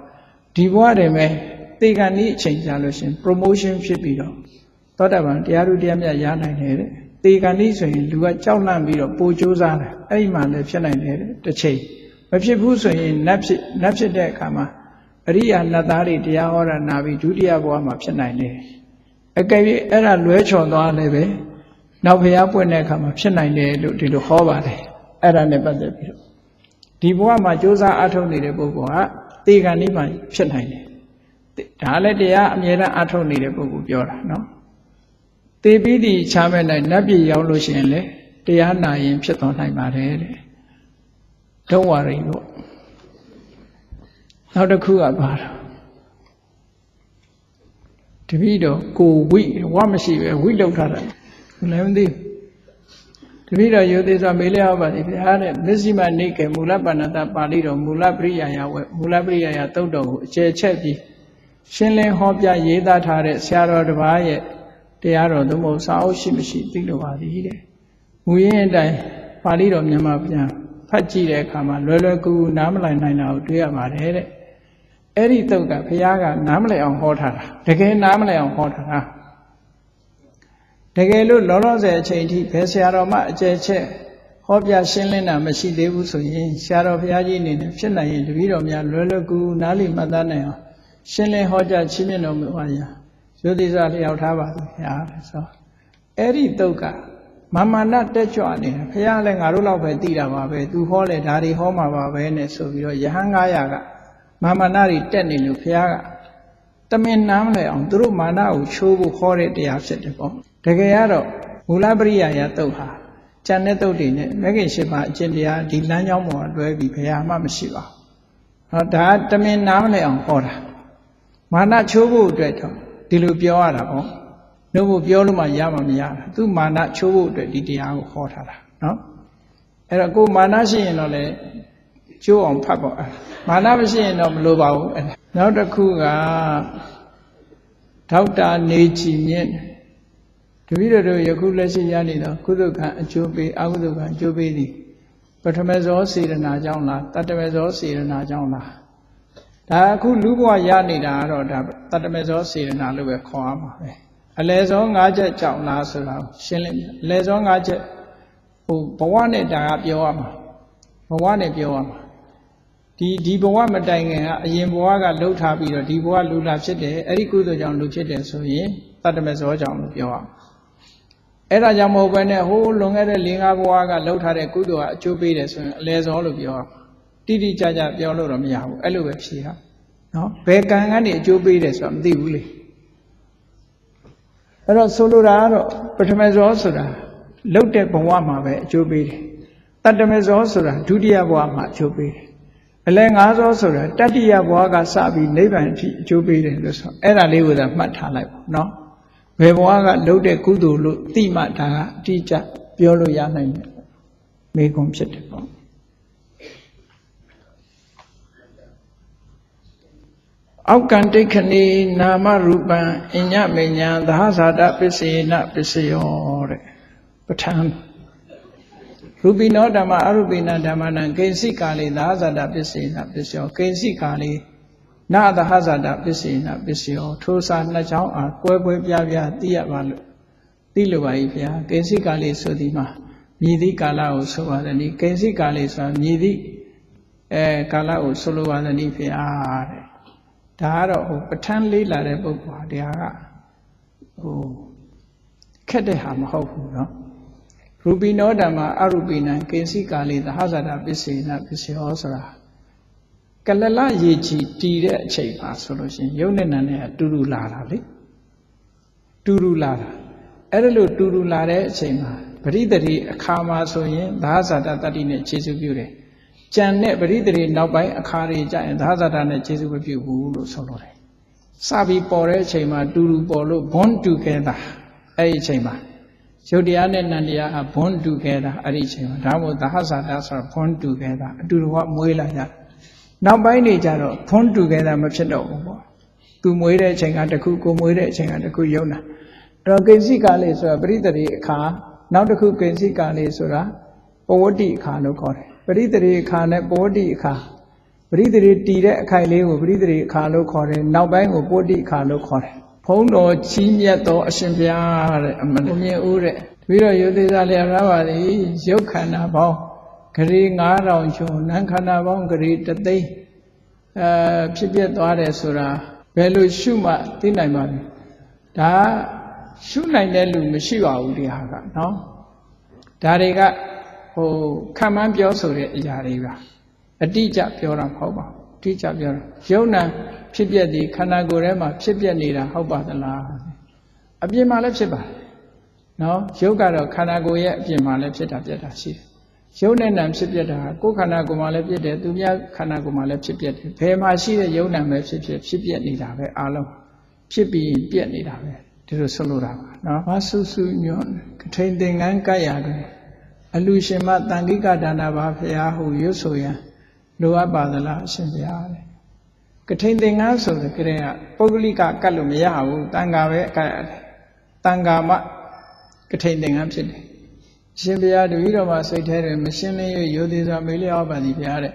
ဒီဘဝတည်းပဲသေကံဤအချိန်ကြာလို့ရှိရင် promotion ဖြစ်ပြီးတော့သောတာပန်တရားသူတရားမြတ်ရနိုင်တယ်တဲ့သေကံဤဆိုရင်လူကကြောက်လန့်ပြီးတော့ပိုကြိုးစားတယ်အဲ့ဒီမှလည်းဖြစ်နိုင်တယ်တစ်ချိန်မဖြစ်ဘူးဆိုရင်နတ်ဖြစ်တဲ့အခါမှာအရိယာနတ်သားတွေတရားဟောတာနာပြီးဒုတိယဘဝမှာဖြစ်နိုင်တယ်အကယ်၍အဲ့ဒါလွဲချော်သွားလည်းပဲနောက်ဘုရားပွင့်တဲ့အခါမှာဖြစ်နိုင်တယ်လို့ဒီလိုဟောပါတယ်အဲ့ဒါနဲ့ပတ်သက်ပြီးတော့ဒီဘဝမှာကြိုးစားအားထုတ်နေတဲ့ပုဂ္ဂိုလ်ဟာသေကံဤမှဖြစ်နိုင်တယ်ဒါလည်းတရားအမြဲတမ်းအားထုတ်နေတဲ့ပုဂ္ဂိုလ်ပြောတာနော်သေပြီးဒီချားမဲ့နိုင်နတ်ပြည်ရောက်လို့ရှိရင်လေတရားနာရင်ဖြစ်သွားနိုင်ပါတယ်တဲ့ဒုံဝါရီတို့နောက်တစ်ခုကပါတော့တပည့်တော်ကိုဝမရှိပဲဝိလောက်ထားတာလည်းမသိတပည့်တော်ယုတ်သေးစွာမေးလျောက်ပါသည်ဗျာတဲ့မစ္စည်းမနေကေမူလပဏ္ဏတပါဠိတော်မူလပရိယာယဝဲမူလပရိယာယသုတ်တော်ကိုအကျယ်ချက်ပြီးရှင်းလင်းဟောပြရေးသားထားတဲ့ဆရာတော်တစ်ပါးရဲ့တရားတော်သို့မဟုတ်စာအုပ်ရှိမရှိသိလိုပါသည်တဲ့မူရင်းအတိုင်းပါဠိတော်မြန်မာပြန်ဖတ်ကြည့်တဲ့အခါမှာလွယ်ကူနားမလည်နိုင်တာကိုတွေ့ရပါတယ်တဲ့အဲ့ဒီသုတ်ကဘုရားကနားမလည်အောင်ဟောထားတာတကယ်နားမလည်အောင်ဟောထားတာတကယ်လို့လောလောဆယ်အချိန်ထိဘယ်ဆရာတော်မှအကျယ်ချက်ဟောပြရှင်းလင်းတာမရှိသေးဘူးဆိုရင်ဆရာတော်ဘုရားကြီးအနေနဲ့ဖြစ်နိုင်ရင်တပည့်တော်များလွယ်ကူနားလည်မှတ်သားနိုင်အောင်ရှင်းလင်းဟောကြားချီးမြှင့်တော်မူပါရာယုတ်တိစလျောက်ထားပါသည်ဘုရားဆိုအဲ့ဒီတုတ်ကမာနတက်ကြွနေတာဘုရားလည်းငါတို့လောက်ပဲသိတာပါပဲသူဟောလေဒါတွေဟောမှာပါပဲနဲ့ဆိုပြီးတော့ယဟန်900ကမာနတွေတက်နေလို့ဘုရားကတမင်နားမလဲအောင်သူတို့မာနကိုချိုးဖို့ဟောတဲ့တရားဖြစ်တယ်ပေါ့တကယ်ကတော့မူလပရိယာယတုတ်ဟာကျန်တဲ့တုတ်တွေနဲ့မဂ္ဂင်၈ပါးအကျင့်တရားဒီလမ်းကြောင်းပေါ်တွဲပြီးဘုရားမှမရှိပါဘူးဟောဒါတမင်နားမလဲအောင်ဟောတာမာနချိုးဖို့အတွက်တော့ဒီလိုပြောရတာပေါ့နှုတ်ဖို့ပြောလို့မှရမှာမရတာသူမာနချိုးဖို့အတွက်ဒီတရားကိုဟောထားတာနော်အဲ့တော့ကိုမာနရှိရင်တော့လေချိုးအောင်ဖတ်ပေါ့မာနမရှိရင်တော့မလိုပါဘူးအဲ့နောက်တစ်ခုကဒေါက်တာနေကြည်မြင့်တပည့်တော်တို့ယခုလက်ရှိရနေသောကုသကံအကျိုးပေးအကုသကံအကျိုးပေးသည်ပထမဇောစေရနာကြောင့်လားတတ္တမဇောစေရနာကြောင့်လားဒါအခုလူဘဝရနေတာကတော့ဒါတတ္တမဇောစေရနာလို့ပဲခေါ်ရမှာပဲအလယ်ဇော5ချက်ကြောင့်လားဆိုတာရှင်းလင်းအလယ်ဇော5ချက်ဟိုဘဝနဲ့ဒါကပြောရမှာဘဝနဲ့ပြောရမှာဒီဘဝမတိုင်ခင်ကအရင်ဘဝကလှုပ်ထားပြီးတော့ဒီဘဝလူလာဖြစ်တယ်အဲ့ဒီကုသိုလ်ကြောင့်လူဖြစ်တယ်ဆိုရင်တတ္တမဇောကြောင့်လို့ပြောရမှာအဲ့ဒါကြောင့်မဟုတ်ဘဲနဲ့ဟိုလွန်ခဲ့တဲ့၄-၅ဘဝကလှုပ်ထားတဲ့ကုသိုလ်ကအကျိုးပေးတယ်ဆိုရင်အလယ်ဇောလို့ပြောရမှာတိတိကျကျပြောလို့တော့မရဘူးအဲ့လိုပဲဖြေရနော်ဘယ်ကံကနေအကျိုးပေးတယ်ဆိုတာမသိဘူးလေအဲ့တော့ဆိုလိုတာကတော့ပထမဇောဆိုတာလှုပ်တဲ့ဘဝမှာပဲအကျိုးပေးတယ်တတ္တမဇောဆိုတာဒုတိယဘဝမှာအကျိုးပေးတယ်အလယ်၅ဇောဆိုတာတတိယဘဝကစပြီးနိဗ္ဗာန်အထိအကျိုးပေးတယ်လို့ဆိုအဲ့ဒါလေးကိုသာမှတ်ထားလိုက်ပါနော်ဘယ်ဘဝကလှုပ်တဲ့ကုသိုလ်လို့သိမှဒါကအတိအကျပြောလို့ရနိုင်တယ်မေးခွန်းဖြစ်တယ်ပေါ့အောက်ကံတိခဏီနာမရူပံအညမေညာသဟဇာတပစ္စေနပစ္စယောတဲ့ပဋ္ဌာန်းရူပိနောဓမ္မအရူပိနဓမ္မနံကိဉ္စိကာလေသဟဇာတပစ္စေနပစ္စယောကိဉ္စိကာလေ နာသဟဇာတပစ္စေနပစ္စယောထိုစာနှစ်ချောင်းအားကွဲကွဲပြားပြားသိရပါလို့သိလိုပါ၏ဗျာကိဉ္စိကာလေးဆိုသည်မှာမြည်သည့်ကာလကိုဆိုပါသည်နိကိဉ္စိကာလေးဆိုတာမြည်သည့်ကာလကိုဆိုလိုပါသည်နိဗျာတဲ့ဒါကတော့ပဋ္ဌာန်းလေးလာတဲ့ပုဂ္ဂိုလ်ဟာတရားကခက်တဲ့ဟာမဟုတ်ဘူးเนาะရူပိနောဓမ္မအရူပိနံကိဉ္စိကာလေးသဟဇာတပစ္စေနပစ္စယောဆိုတာကလလရေချီတည်တဲ့အချိန်ပါဆိုလို့ရှိရင်ယုတ်နဲ့နံနဲ့တူတူလာတာလေတူတူလာတာအဲ့ဒါလို့တူတူလာတဲ့အချိန်မှာပရိသေတိအခါမှာဆိုရင်သဟဇာတတတ္တိနဲ့ခြေစုပ်ပြုတယ်ကြံတဲ့ပရိသေတိနောက်ပိုင်းအခါတွေကြရင်သဟဇာတနဲ့ခြေစုပ်မပြုဘူးလို့ဆိုလိုတယ်စပြီးပေါ်တဲ့အချိန်မှာတူတူပေါ်လို့ဘွန်းတူခဲ့တာအဲ့ဒီအချိန်မှာယုတ်တရားနဲ့နံတရားကဘွန်းတူခဲ့တာအဲ့ဒီအချိန်မှာဒါမှမဟုတ်သဟဇာတဆိုတာဘွန်းတူခဲ့တာအတူတူကမွေးလာကြနောက်ပိုင်းနေကြတော့ဘွန်းတူခဲ့တာမဖြစ်တော့ဘူးပေါ့သူမွေးတဲ့အချိန်ကတခုကိုမွေးတဲ့အချိန်ကတခုယုံတာအဲ့တော့ကိဉ္စိကာလေးဆိုတာပရိသေတိအခါနောက်တစ်ခုကိဉ္စိကာလေးဆိုတာပဝတ္တိအခါလို့ခေါ်တယ်ပရိသေတိအခါနဲ့ပဝတ္တိအခါပရိသေတိတည်တဲ့အခိုင်လေးကိုပရိသေတိအခါလို့ခေါ်တယ်နောက်ပိုင်းကိုပဝတ္တိအခါလို့ခေါ်တယ်ဘုန်းတော်ကြီးမြတ်သောအရှင်ဘုရားတဲ့အမှန်မြင်ဦးတဲ့ပြီးတော့ယုတ်သေးစားလျာရပါသည်ရုပ်ခန္ဓာပေါင်းဂရေ9000ကျော်နာမ်ခန္ဓာပေါင်းဂရေ3သိန်းဖြစ်ပြသွားတယ်ဆိုတာဘယ်လိုရှုမှသိနိုင်ပါလဲဒါရှုနိုင်တဲ့လူမရှိပါဘူးဒီဟာကနော်ဒါတွေကခံမှန်းပြောဆိုတဲ့အရာတွေပါအတိအကျပြောတာမဟုတ်ပါဘူးအတိအကျပြောတာယုံနာဖြစ်ပြသည်ခန္ဓာကိုယ်ထဲမှာဖြစ်ပြနေတာဟုတ်ပါသလားအပြင်မှာလည်းဖြစ်ပါတယ်နော်ယုတ်ကတော့ခန္ဓာကိုယ်ရဲ့အပြင်မှာလည်းဖြစ်တာပြက်တာရှိတယ်ယုတ်နဲ့နံဖြစ်ပြတာကိုယ်ခန္ဓာကိုယ်မှာလည်းဖြစ်တယ်သူများခန္ဓာကိုယ်မှာလည်းဖြစ်ပြတယ်ဘယ်မှာရှိတဲ့ယုတ်နံပဲဖြစ်ပြနေတာပဲအားလုံးဖြစ်ပြီးပြက်နေတာပဲဒီလိုဆိုလိုတာပါနော်ဘာစုစုညွန့်ကထိန်သင်္ကန်းကပ်ရတယ်အလူရှင်မတန်ခိကဒါနာပါဖရာဟုရွတ်ဆိုရန်လိုအပ်ပါသလားအရှင်ဘုရားတဲ့ကထိန်သင်္ကန်းဆိုတဲ့ကလေးကပုဂ္ဂလိကကတ်လို့မရဘူးတန်ခါပဲကတ်ရတယ်တန်ခါမှကထိန်သင်္ကန်းဖြစ်တယ်ရှင်ဘုရားတပည့်တော်မှာစိတ်ထဲတွင်မရှင်းလင်း၍ရိုသေစွာမေးလျော့ပါသည်ဘုရားတဲ့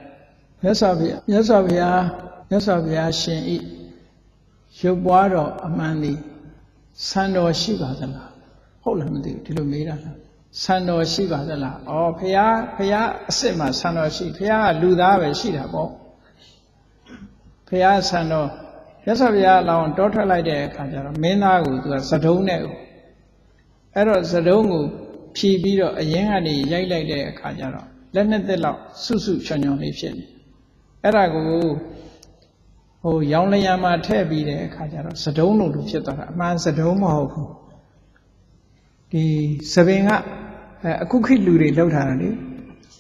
မြတ်စွာဘုရားရှင်ဤရုပ်ပွားတော်အမှန်သည်ဆံတော်ရှိပါသလားဟုတ်လားမသိဘူးဒီလိုမေးတာလားဆံတော်ရှိပါသလားဩဘုရားအစ်စ်မှာဆံတော်ရှိဘုရားကလူသားပဲရှိတာပေါ့ဘုရားဆံတော်မြတ်စွာဘုရားအလောင်းတောထွက်လိုက်တဲ့အခါကျတော့မင်းသားကိုသူကစတုံးနဲ့အဲ့တော့စတုံးကိုဖြီးပြီးတော့အရင်ကနေရိုက်လိုက်တဲ့အခါကျတော့လက်နှစ်သက်လောက်စွစွချွန်ချွန်လေးဖြစ်နေအဲ့ဒါကိုရောင်လျံမှာထည့်ပြီးတဲ့အခါကျတော့စတုံးလိုဖြစ်သွားတာအမှန်စတုံးမဟုတ်ဘူးဒီသပင်ကအခုခေတ်လူတွေလောက်ထားတာလေ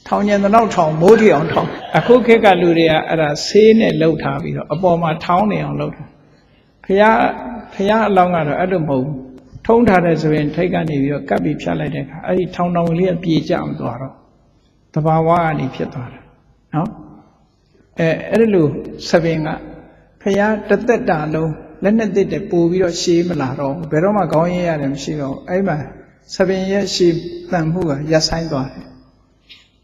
ထောင်ကျန်တော့ထောင်မိုးထီအောင်ထောင်အခုခေတ်ကလူတွေကအဲ့ဒါဆေးနဲ့လှုပ်ထားပြီးတော့အပေါ်မှာထောင်းနေအောင်လှုပ်ထားဖရာအလောင်းကတော့အဲ့လိုမဟုတ်ဘူးထုံးထားတဲ့ဆိုရင်ထိတ်ကနေပြီးတော့ကပ်ပြီးဖြတ်လိုက်တဲ့အခါအဲ့ဒီထောင်လေးကပြေကျအောင်သွားတော့တဘာဝကနေဖြစ်သွားတာနော်အဲ့ဒီလိုသပင်ကဖရာတသက်တာလုံးလက်နဲ့တစ်တဲ့ပို့ပြီးတော့ရှေးမလာတော့ဘယ်တော့မှခေါင်းရင်းရတယ်မရှိတော့အဲ့မှာသပင်ရဲ့ရှေးတန်မှုကရပ်ဆိုင်သွားတယ်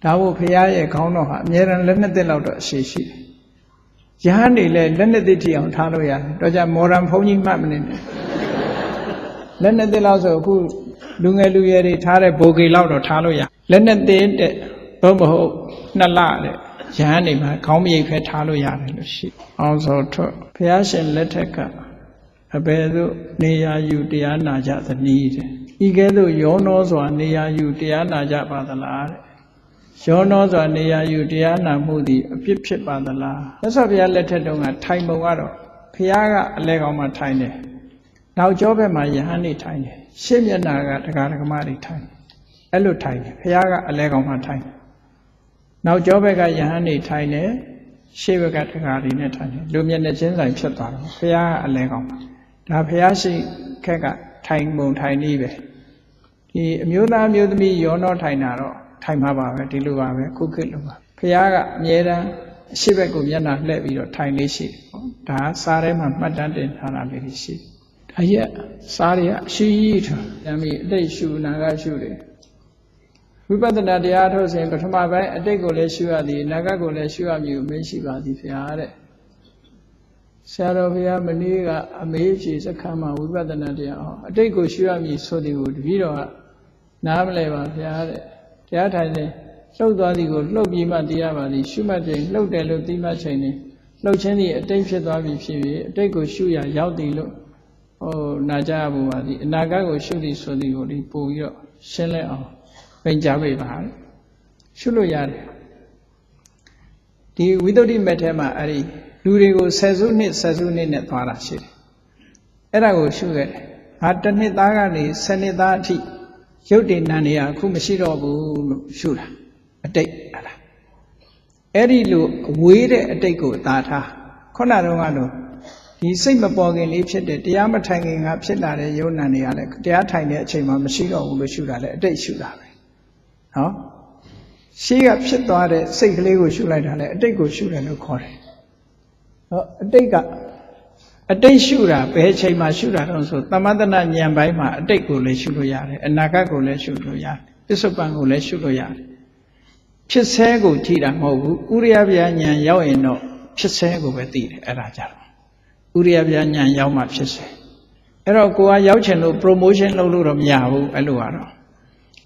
ဒါမို့ဖရာရဲ့ခေါင်းတော်ဟာအမြဲတမ်းလက်နဲ့တစ်လောက်တော့အရှေးရှိတယ်ရဟန်းနေလဲလက်နဲ့တစ်ထီအောင်ထားလို့ရတယ်တော့ကြမော်ဒန်ဘုန်းကြီးမှတ်မနေနဲ့လက်နဲ့တစ်လောက်ဆိုအခုလူငယ်လူရွယ်တွေထားတဲ့ဘိုကေလောက်တော့ထားလို့ရလက်နဲ့တစ်တဲ့ဘုံမဟုတ်2လတဲ့ရဟန်းနေမှာခေါင်းမရိပ်ဖဲထားလို့ရတယ်လို့ရှိအောင်ဆိုတော့ဘုရားရှင်လက်ထက်ကအဘယ်သို့နေရာယူတရားနာကြသနည်းတဲ့ဤကဲ့သို့ရောနှောစွာနေရာယူတရားနာကြပါသလားတဲ့ရောနှောစွာနေရာယူတရားနာမှုသည်အပြစ်ဖြစ်ပါသလားမြတ်စွာဘုရားလက်ထက်တုန်းကထိုင်ပုံကတော့ဘုရားကအလဲကောင်မှာထိုင်တယ်နောက်ကျောဘက်မှာယဟန်နေထိုင်တယ်ရှေ့မျက်နှာကတရားဓမ္မတွေထိုင်တယ်အဲ့လိုထိုင်တယ်ဘုရားကအလဲကောင်မှာထိုင်တယ်နောက်ကျောဘက်ကယဟန်နေထိုင်တယ်ရှေ့ဘက်ကတရားတွေနဲ့ထိုင်တယ်လူမျက်နှာချင်းဆိုင်ဖြစ်သွားတော့ဘုရားကအလဲကောင်ဒါဘုရားရှိခက်ကထိုင်ပုံထိုင်နည်းပဲဒီအမျိုးသားအမျိုးသမီးရောနှောထိုင်တာတော့ထိုင်မှာပါပဲဒီလိုပါပဲခုခေတ်လိုပါဘုရားကအမြဲတမ်းအရှိဘက်ကိုမျက်နှာလှည့်ပြီးတော့ထိုင်လေးရှိတယ်ပေါ့ဒါစားထဲမှာမှတ်တမ်းတင်ထားတာလေးရှိဒါရဲ့စားတွေကအရှိကြီးထားတမ်းပြီးအတိတ်ရှုနာကရှုတယ်ဝိပဿနာတရားထုတ်စဉ်ပထမပိုင်းအတိတ်ကိုလည်းရှုရသည်အနာဂတ်ကိုလည်းရှုရမည်ကိုမင်းရှိပါသည်ဘုရားတဲ့ ဆရာတော်ဘုရားမနေ့ကအမေးဖြေစခန်းမှာဝိပဿနာတရားဟောအတိတ်ကိုရှုရမည်ဆိုသည်ကိုတပည့်တော်ကနားမလဲပါဗျာတဲ့တရားထိုင်နေလှုပ်သွားသည်ကိုလှုပ်ပြီးမှသိရပါသည်ရှုမှတ်ချိန်လှုပ်တယ်လို့သိမှတ်ချိန်နေလှုပ်ခြင်းသည်အတိတ်ဖြစ်သွားပြီဖြစ်ပြီးအတိတ်ကိုရှုရရောက်သည်လို့နာကြရပါသည်အနာဂတ်ကိုရှုသည်ဆိုသည်ကိုဒီပို့ပြီးတော့ရှင်းလဲအောင်ပြင်ကြပေးပါရှုလို့ရတယ်ဒီဝိသုဒ္ဓိမဲ့ထဲမှာအဲ့ဒီလူတွေကိုဆယ်စုနှစ်နဲ့သွားတာရှိတယ်အဲ့ဒါကိုရှုခဲ့တယ်ငါတစ်နှစ်သားကနေ10နှစ်သားအထိရုပ်တည်နာနေရအခုမရှိတော့ဘူးလို့ရှုတာအတိတ်ဟုတ်လားအဲ့ဒီလိုအဝေးတဲ့အတိတ်ကိုသာထားခုနတုန်းကလို့ဒီစိတ်မပေါ်ခင်လေးဖြစ်တဲ့တရားမထိုင်ခင်ကဖြစ်လာတဲ့ယုံနာနေရလဲတရားထိုင်တဲ့အချိန်မှာမရှိတော့ဘူးလို့ရှုတာလဲအတိတ်ရှုတာပဲနော်ရှေးကဖြစ်သွားတဲ့စိတ်ကလေးကိုရှုလိုက်တာလဲအတိတ်ကိုရှုတယ်လို့ခေါ်တယ်ဟောအတိတ်ရှုတာဘယ်အချိန်မှာရှုတာတော့ဆိုသမထနာဉာဏ်ပိုင်းမှာအတိတ်ကိုလည်းရှုလို့ရတယ်အနာဂတ်ကိုလည်းရှုလို့ရတယ်ပစ္စုပန်ကိုလည်းရှုလို့ရတယ်ဖြစ်ဆဲကိုကြည့်တာမဟုတ်ဘူးဥရိယဗျာဉာဏ်ရောက်ရင်တော့ဖြစ်ဆဲကိုပဲသိတယ်အဲ့ဒါကြတော့ဥရိယဗျာဉာဏ်ရောက်မှဖြစ်ဆဲအဲ့တော့ကိုကရောက်ချင်လို့ promotion လုပ်လို့တော့မရဘူးအဲ့လိုကတော့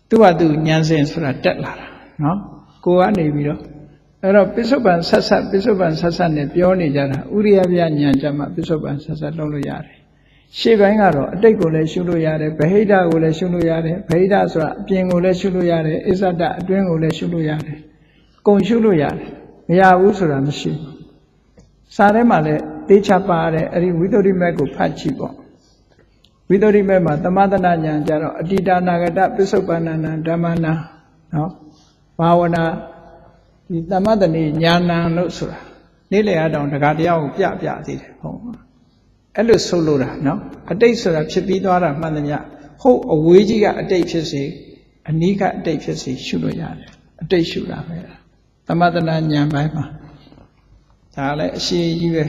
သူ့ဟာသူဉာဏ်စဉ်ဆိုတာတက်လာတာနော်ကိုကနေပြီးတော့အဲ့တော့ပစ္စုပန်ဆက်ဆက်နဲ့ပြောနေကြတာဥရိယဗျာဉာဏ်ကြမှာပစ္စုပန်ဆက်ဆက်လုပ်လို့ရတယ်ရှေ့ပိုင်းကတော့အတိတ်ကိုလည်းရှုလို့ရတယ်ဗဟိတကိုလည်းရှုလို့ရတယ်ဗဟိတဆိုတာအပြင်ကိုလည်းရှုလို့ရတယ်အစ္ဆဒအတွင်းကိုလည်းရှုလို့ရတယ်ကုံရှုလို့ရတယ်မရဘူးဆိုတာမရှိဘူးစာထဲမှာလည်းတေချာပါတယ်အဲ့ဒီဝိသုဒ္ဓိမက်ကိုဖတ်ကြည့်ပေါ့ဝိသုဒ္ဓိမက်မှာသမထနာဉာဏ်ကြတော့အတ္တနာဂတပစ္စုပန်နံဓမ္မနာနော်ဘာဝနာဒီသမထနေဉာဏ်လို့ဆိုတာနေ့လည်အတောင်တခါတရားကိုပြသေးတယ်ဟုတ်ပါအဲ့လိုဆိုလိုတာနော်အတိတ်ဆိုတာဖြစ်ပြီးသွားတာမှန်သမျှဟုတ်အဝေးကြီးကအတိတ်ဖြစ်စေအနီးကအတိတ်ဖြစ်စေရှုလို့ရတယ်အတိတ်ရှုတာပဲသမထနာဉာဏ်ပိုင်းမှာဒါလည်းအရှိကြီးပဲဣ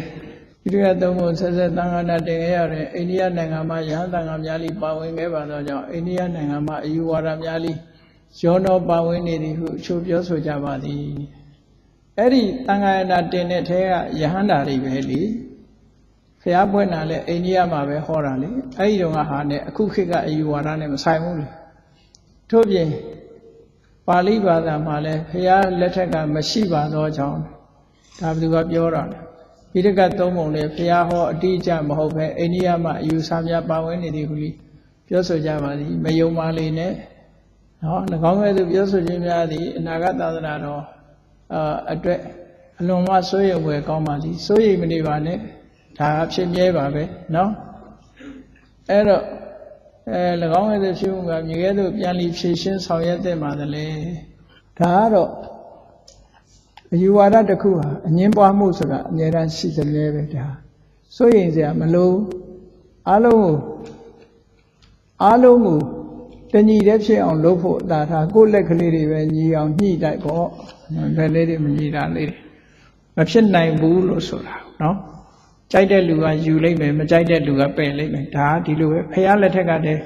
ရိယာသုံးဖို့ဆက်သံဃာနာတင်ခဲ့ရတယ်အိန္ဒိယနိုင်ငံမှာယဟန်သံဃာများလိပါဝင်ခဲ့ပါတော့ကြောင့်အိန္ဒိယနိုင်ငံမှာအယူဝါဒများလိရောနောပါဝင်နေသည်ဟုအချို့ပြောဆိုကြပါသည်အဲ့ဒီသံဃာနာတင်တဲ့ထဲကယဟန္တာတွေပဲလေဖျားပွင့်တာလဲအိန္ဒိယမှာပဲဟောတာလေအဲ့ဒီတော့ဟာနဲ့အခုခေတ်ကအယူဝါဒနဲ့မဆိုင်ဘူးလေထို့ပြင်ပါဠိဘာသာမှာလဲဖျားလက်ထက်ကမရှိပါတော့ကြောင်းဒါဘယ်သူကပြောတာလဲပိဋကတ်သုံးပုံနဲ့ဖျားဟောအတိအကျမဟုတ်ပဲအိန္ဒိယမှာအယူဆများပါဝင်နေသည်ဟုပြောဆိုကြပါသည်မယုံပါလေနဲ့နော်၎င်းရဲ့သူပြောဆိုခြင်းများသည်အနာဂတ်သာသနာတော်အတွက်အလွန်မှစိုးရိမ်ဖွယ်ကောင်းပါသည်စိုးရိမ်မနေပါနဲ့ဒါဖြစ်မြဲပါပဲနော်အဲ့တော့၎င်းရဲ့သူရှိမှုကမြေကဲသို့ပြန်လီဖြည့်ရှင်းဆောင်ရွက်တဲ့မှာတည်းဒါကတော့အယူဝါဒတစ်ခုဟာအငင်းပွားမှုဆိုတာအများအားရှိသလဲပဲဒါစိုးရိမ်စရာမလိုအားလုံးကိုတညီတည်းဖြစ်အောင်လုပ်ဖို့ဒါထားကိုယ့်လက်ကလေးတွေပဲညီအောင်ညှိတိုက်ပေါ့လက်လေးတွေမညီတာလေးတွေမဖြစ်နိုင်ဘူးလို့ဆိုတာနော်ကြိုက်တဲ့လူကယူလိုက်မယ်မကြိုက်တဲ့လူကပယ်လိုက်မယ်ဒါဒီလိုပဲဖះလက်ထက်ကတည်း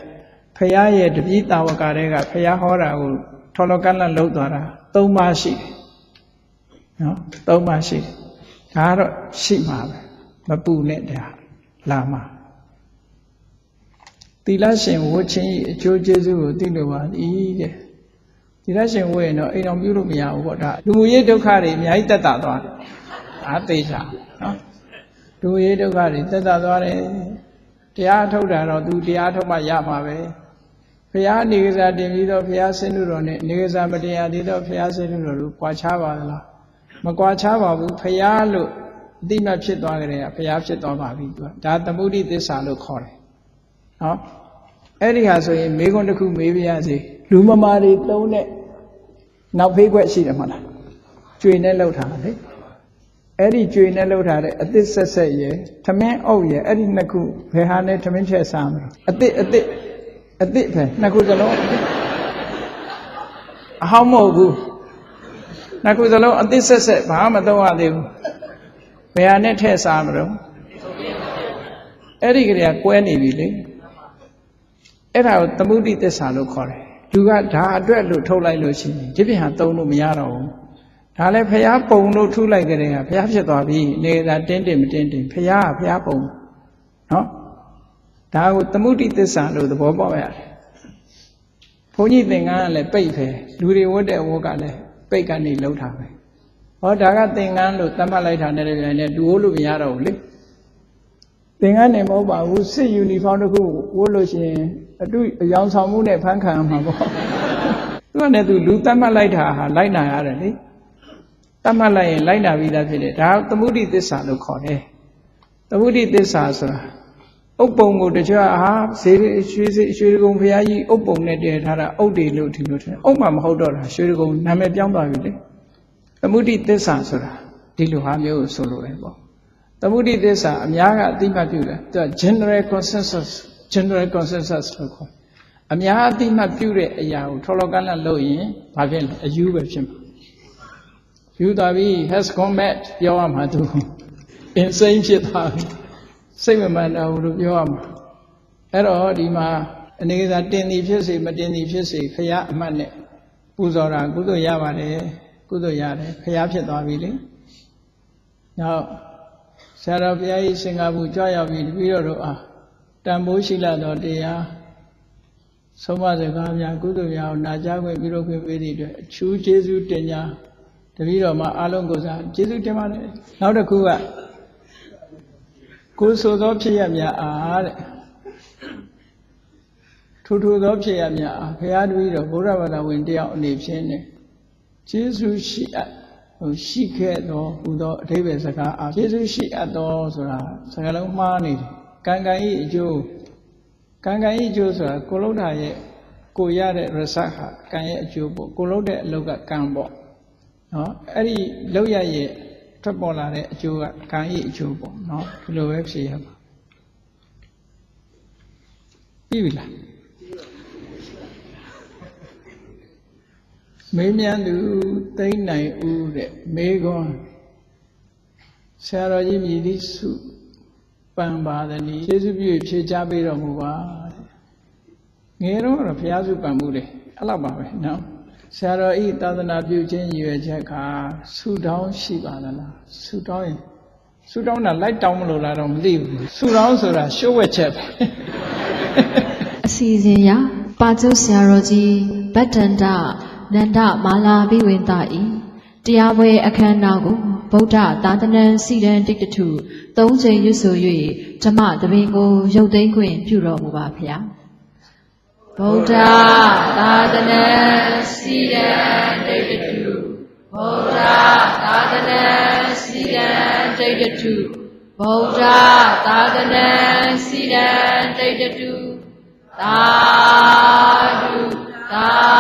ဖះရဲ့တပည့်တာဝကတွေကဖះဟောတာကိုထော်လောကန့်လန့်လုပ်သွားတာ3ပါးရှိတယ်နော်3ပါးရှိတယ်ဒါကတော့ရှိမှာပဲမပူနဲ့ဒါလာမှာသီလရှင်ဝတ်ခြင်းအကျိုးကျေးဇူးကိုသိလို့ပါသည်တဲ့သီလရှင်ဝတ်ရင်တော့အိမ်တော်ပြုလို့မရဘူးပေါ့ဒါလူရေးဒုက္ခတွေအများကြီးတက်တာသွားတယ်ဒါသိချာနော်လူရေးဒုက္ခတွေတက်တာသွားတယ်တရားထုတ်တာတော့သူတရားထုတ်မှရမှာပဲဘုရားနေကစားတင်ပြီးတော့ဘုရားဆင်းလို့တော်နဲ့နေကစားမတင်ရသေးတော့ဘုရားဆင်းလို့တော်တို့ကြွားချပါသလားမကြွားချပါဘူးဘုရားလို့အတိမတ်ဖြစ်သွားကြတယ်ဘုရားဖြစ်သွားပါပြီသူကဒါသမုဒိသစ္စာလို့ခေါ်တယ်နော်အဲ့ဒီဟာဆိုရင်မေးခွန်းတစ်ခုမေးပြရစီလူမမာတွေသုံးတဲ့နောက်ဖေးခွက်ရှိတယ်မဟုတ်လားကျွေနဲ့လှုပ်ထားတာလေအဲ့ဒီကျွေနဲ့လှုပ်ထားတဲ့အသစ်ဆက်ရယ်ထမင်းအုပ်ရယ်အဲ့ဒီနှစ်ခုဘယ်ဟာနဲ့ထမင်းချက်စားမလို့အသစ်ပဲနှစ်ခုစလုံးအဟောင်းမဟုတ်ဘူးနှစ်ခုစလုံးအသစ်ဆက်ဘာမှမသုံးရသေးဘူးဘယ်ဟာနဲ့ထည့်စားမလို့အဲ့ဒီကလေးကကွဲနေပြီလေအဲ့ဒါကိုသမုဒိသစ္စာလို့ခေါ်တယ်လူကဒါအတွက်လို့ထုတ်လိုက်လို့ရှိရင်ဒီပြင်ဟာသုံးလို့မရတော့ဘူးဒါ ဒါလည်းဖရာပုံလို့ထူလိုက်ကြတဲ့ကဖရာဖြစ်သွားပြီနေတာတင်းတင်းမတင်းတင်းဖရာကဖရာပုံနော်ဒါကိုသမုဒိသစ္စာလို့သဘောပေါက်ရတယ်ဘုန်းကြီးသင်္ကန်းကလည်းပိတ်ပဲလူတွေဝတ်တဲ့ဝတ်ကလည်းပိတ်ကနေလှုပ်တာပဲဟောဒါကသင်္ကန်းလို့သတ်မှတ်လိုက်တာနဲ့တပြိုင်နက်တူဝတ်လို့မရတော့ဘူးလေသင်္ကန်းနဲ့မဟုတ်ပါဘူးစစ်ယူနီဖောင်းတစ်ခုဝတ်လို့ရှိရင်အယောင်ဆောင်မှုနဲ့ဖန်ခံရမှာပေါ့သူကလည်းသူလူသတ်မှတ်လိုက်တာဟာလိုက်နာရတယ်လေတတ်မှတ်လိုက်ရင်လိုက်နာပြီးသားဖြစ်တယ်ဒါသမုဒိသစ္စာလို့ခေါ်တယ်သမုဒိသစ္စာဆိုတာဥပ္ပုံကိုတခြားဈေးရွှေကုံဘုရားကြီးဥပ္ပုံနဲ့တည်ထားတာဥဒ္ဒေလို့ဒီလိုထင်ဥပ္မှာမဟုတ်တော့တာရွှေကုံနာမည်ပြောင်းသွားပြီလေသမုဒိသစ္စာဆိုတာဒီလိုဟာမျိုးကိုဆိုလိုတယ်ပေါ့သမုဒိသစ္စာအများကအသိမှတ်ပြုတယ်သူက general consensus လို့ခေါ်အများအသိမှတ်ပြုတဲ့အရာကိုထော်လောကန့်လန့်လုပ်ရင်ဘာဖြစ်လဲအယူပဲဖြစ်မှာယူသွားပြီ has gone mad ပြောရမှာသူ insane ဖြစ်သွားပြီစိတ်မမှန်တော့ဘူးလို့ပြောရမှာအဲ့တော့ဒီမှာအနေစာတင်သည်ဖြစ်စေမတင်သည်ဖြစ်စေဖရာအမှတ်နဲ့ပူဇော်တာကုသိုလ်ရပါတယ်ကုသိုလ်ရတယ်ဖရာဖြစ်သွားပြီလေနောက်ဆရာတော်ဘုရားကြီးစင်္ကာပူကြွရောက်ပြီးတပည့်တော်တို့အားတန်ဖိုးရှိလာတော့တရားဆုံးမစကားများကုသိုလ်များနာကြားခွင့်ပြုလုပ်ခွင့်ပေးသည့်အတွက်အထူးကျေးဇူးတင်ညာတပည့်တော်မှာအားလုံးကိုစားကျေးဇူးတင်ပါတယ်နောက်တစ်ခုကကိုယ်ဆိုသောဖြစ်ရများအားတဲ့ထူထူသောဖြစ်ရများအားဘုရားတပည့်တော်ဗုဒ္ဓဘာသာဝင်တယောက်အနေဖြင့်နဲ့ကျေးဇူးရှိအပ်ရှိခဲ့သောဟူသောအဓိပ္ပာယ်စကားအားကျေးဇူးရှိအပ်သောဆိုတာစကားလုံးမှားနေတယ်ကံကံဤအကျိုးကံကံဤအကျိုးဆိုတာကိုလုံးတာရဲ့ကိုရတဲ့ result ဟာကံရဲ့အကျိုးပေါ့ကိုလုံးတဲ့အလုပ်ကကံပေါ့နော်အဲ့ဒီလောက်ရရဲ့ထွက်ပေါ်လာတဲ့အကျိုးကကံဤအကျိုးပေါ့နော်ဒီလိုပဲဖြေရမှာပြီးပြီလားမေးမြန်းသူသိမ့်နိုင်ဦးတဲ့မေးခွန်းဆရာတော်ကြီးမြည်သည့်စုပန်ပါသနည်းကျေးဇူးပြုဖြေချပေးတော်မူပါတဲ့ငယ်တော့ဘုရားစုပန်မှုတယ်အဲ့လောက်ပါပဲနော်ဆရာတော်ဤသာသနာပြုခြင်းရည်ရွယ်ချက်ကဆုတောင်းရှိပါလားဆုတောင်းရင်ဆုတောင်းတာလိုက်တောင်းမလို့လားတော့မသိဘူးဆုတောင်းဆိုတာရှုပ်ဝက်ချက်ပဲအစီအစဉ်ရပါကျုပ်ဆရာတော်ကြီးဗတ္တန္တနန္ဒမာလာဘိဝန္တဤတရားပွဲအခမ်းအနားကိုဗုဒ္ဓသာသနာစီရန်တိတ္ထု3ချိန်ရွတ်ဆို၍ဓမ္မသဘင်ကိုရုပ်သိမ်းခွင့်ပြုတော်မူပါဖျားဗုဒ္ဓသာသနာစီရန်တိတ္ထုဗုဒ္ဓသာသနာစီရန်တိတ္ထုဗုဒ္ဓသာသနာစီရန်တိတ္ထုသာဓုသာ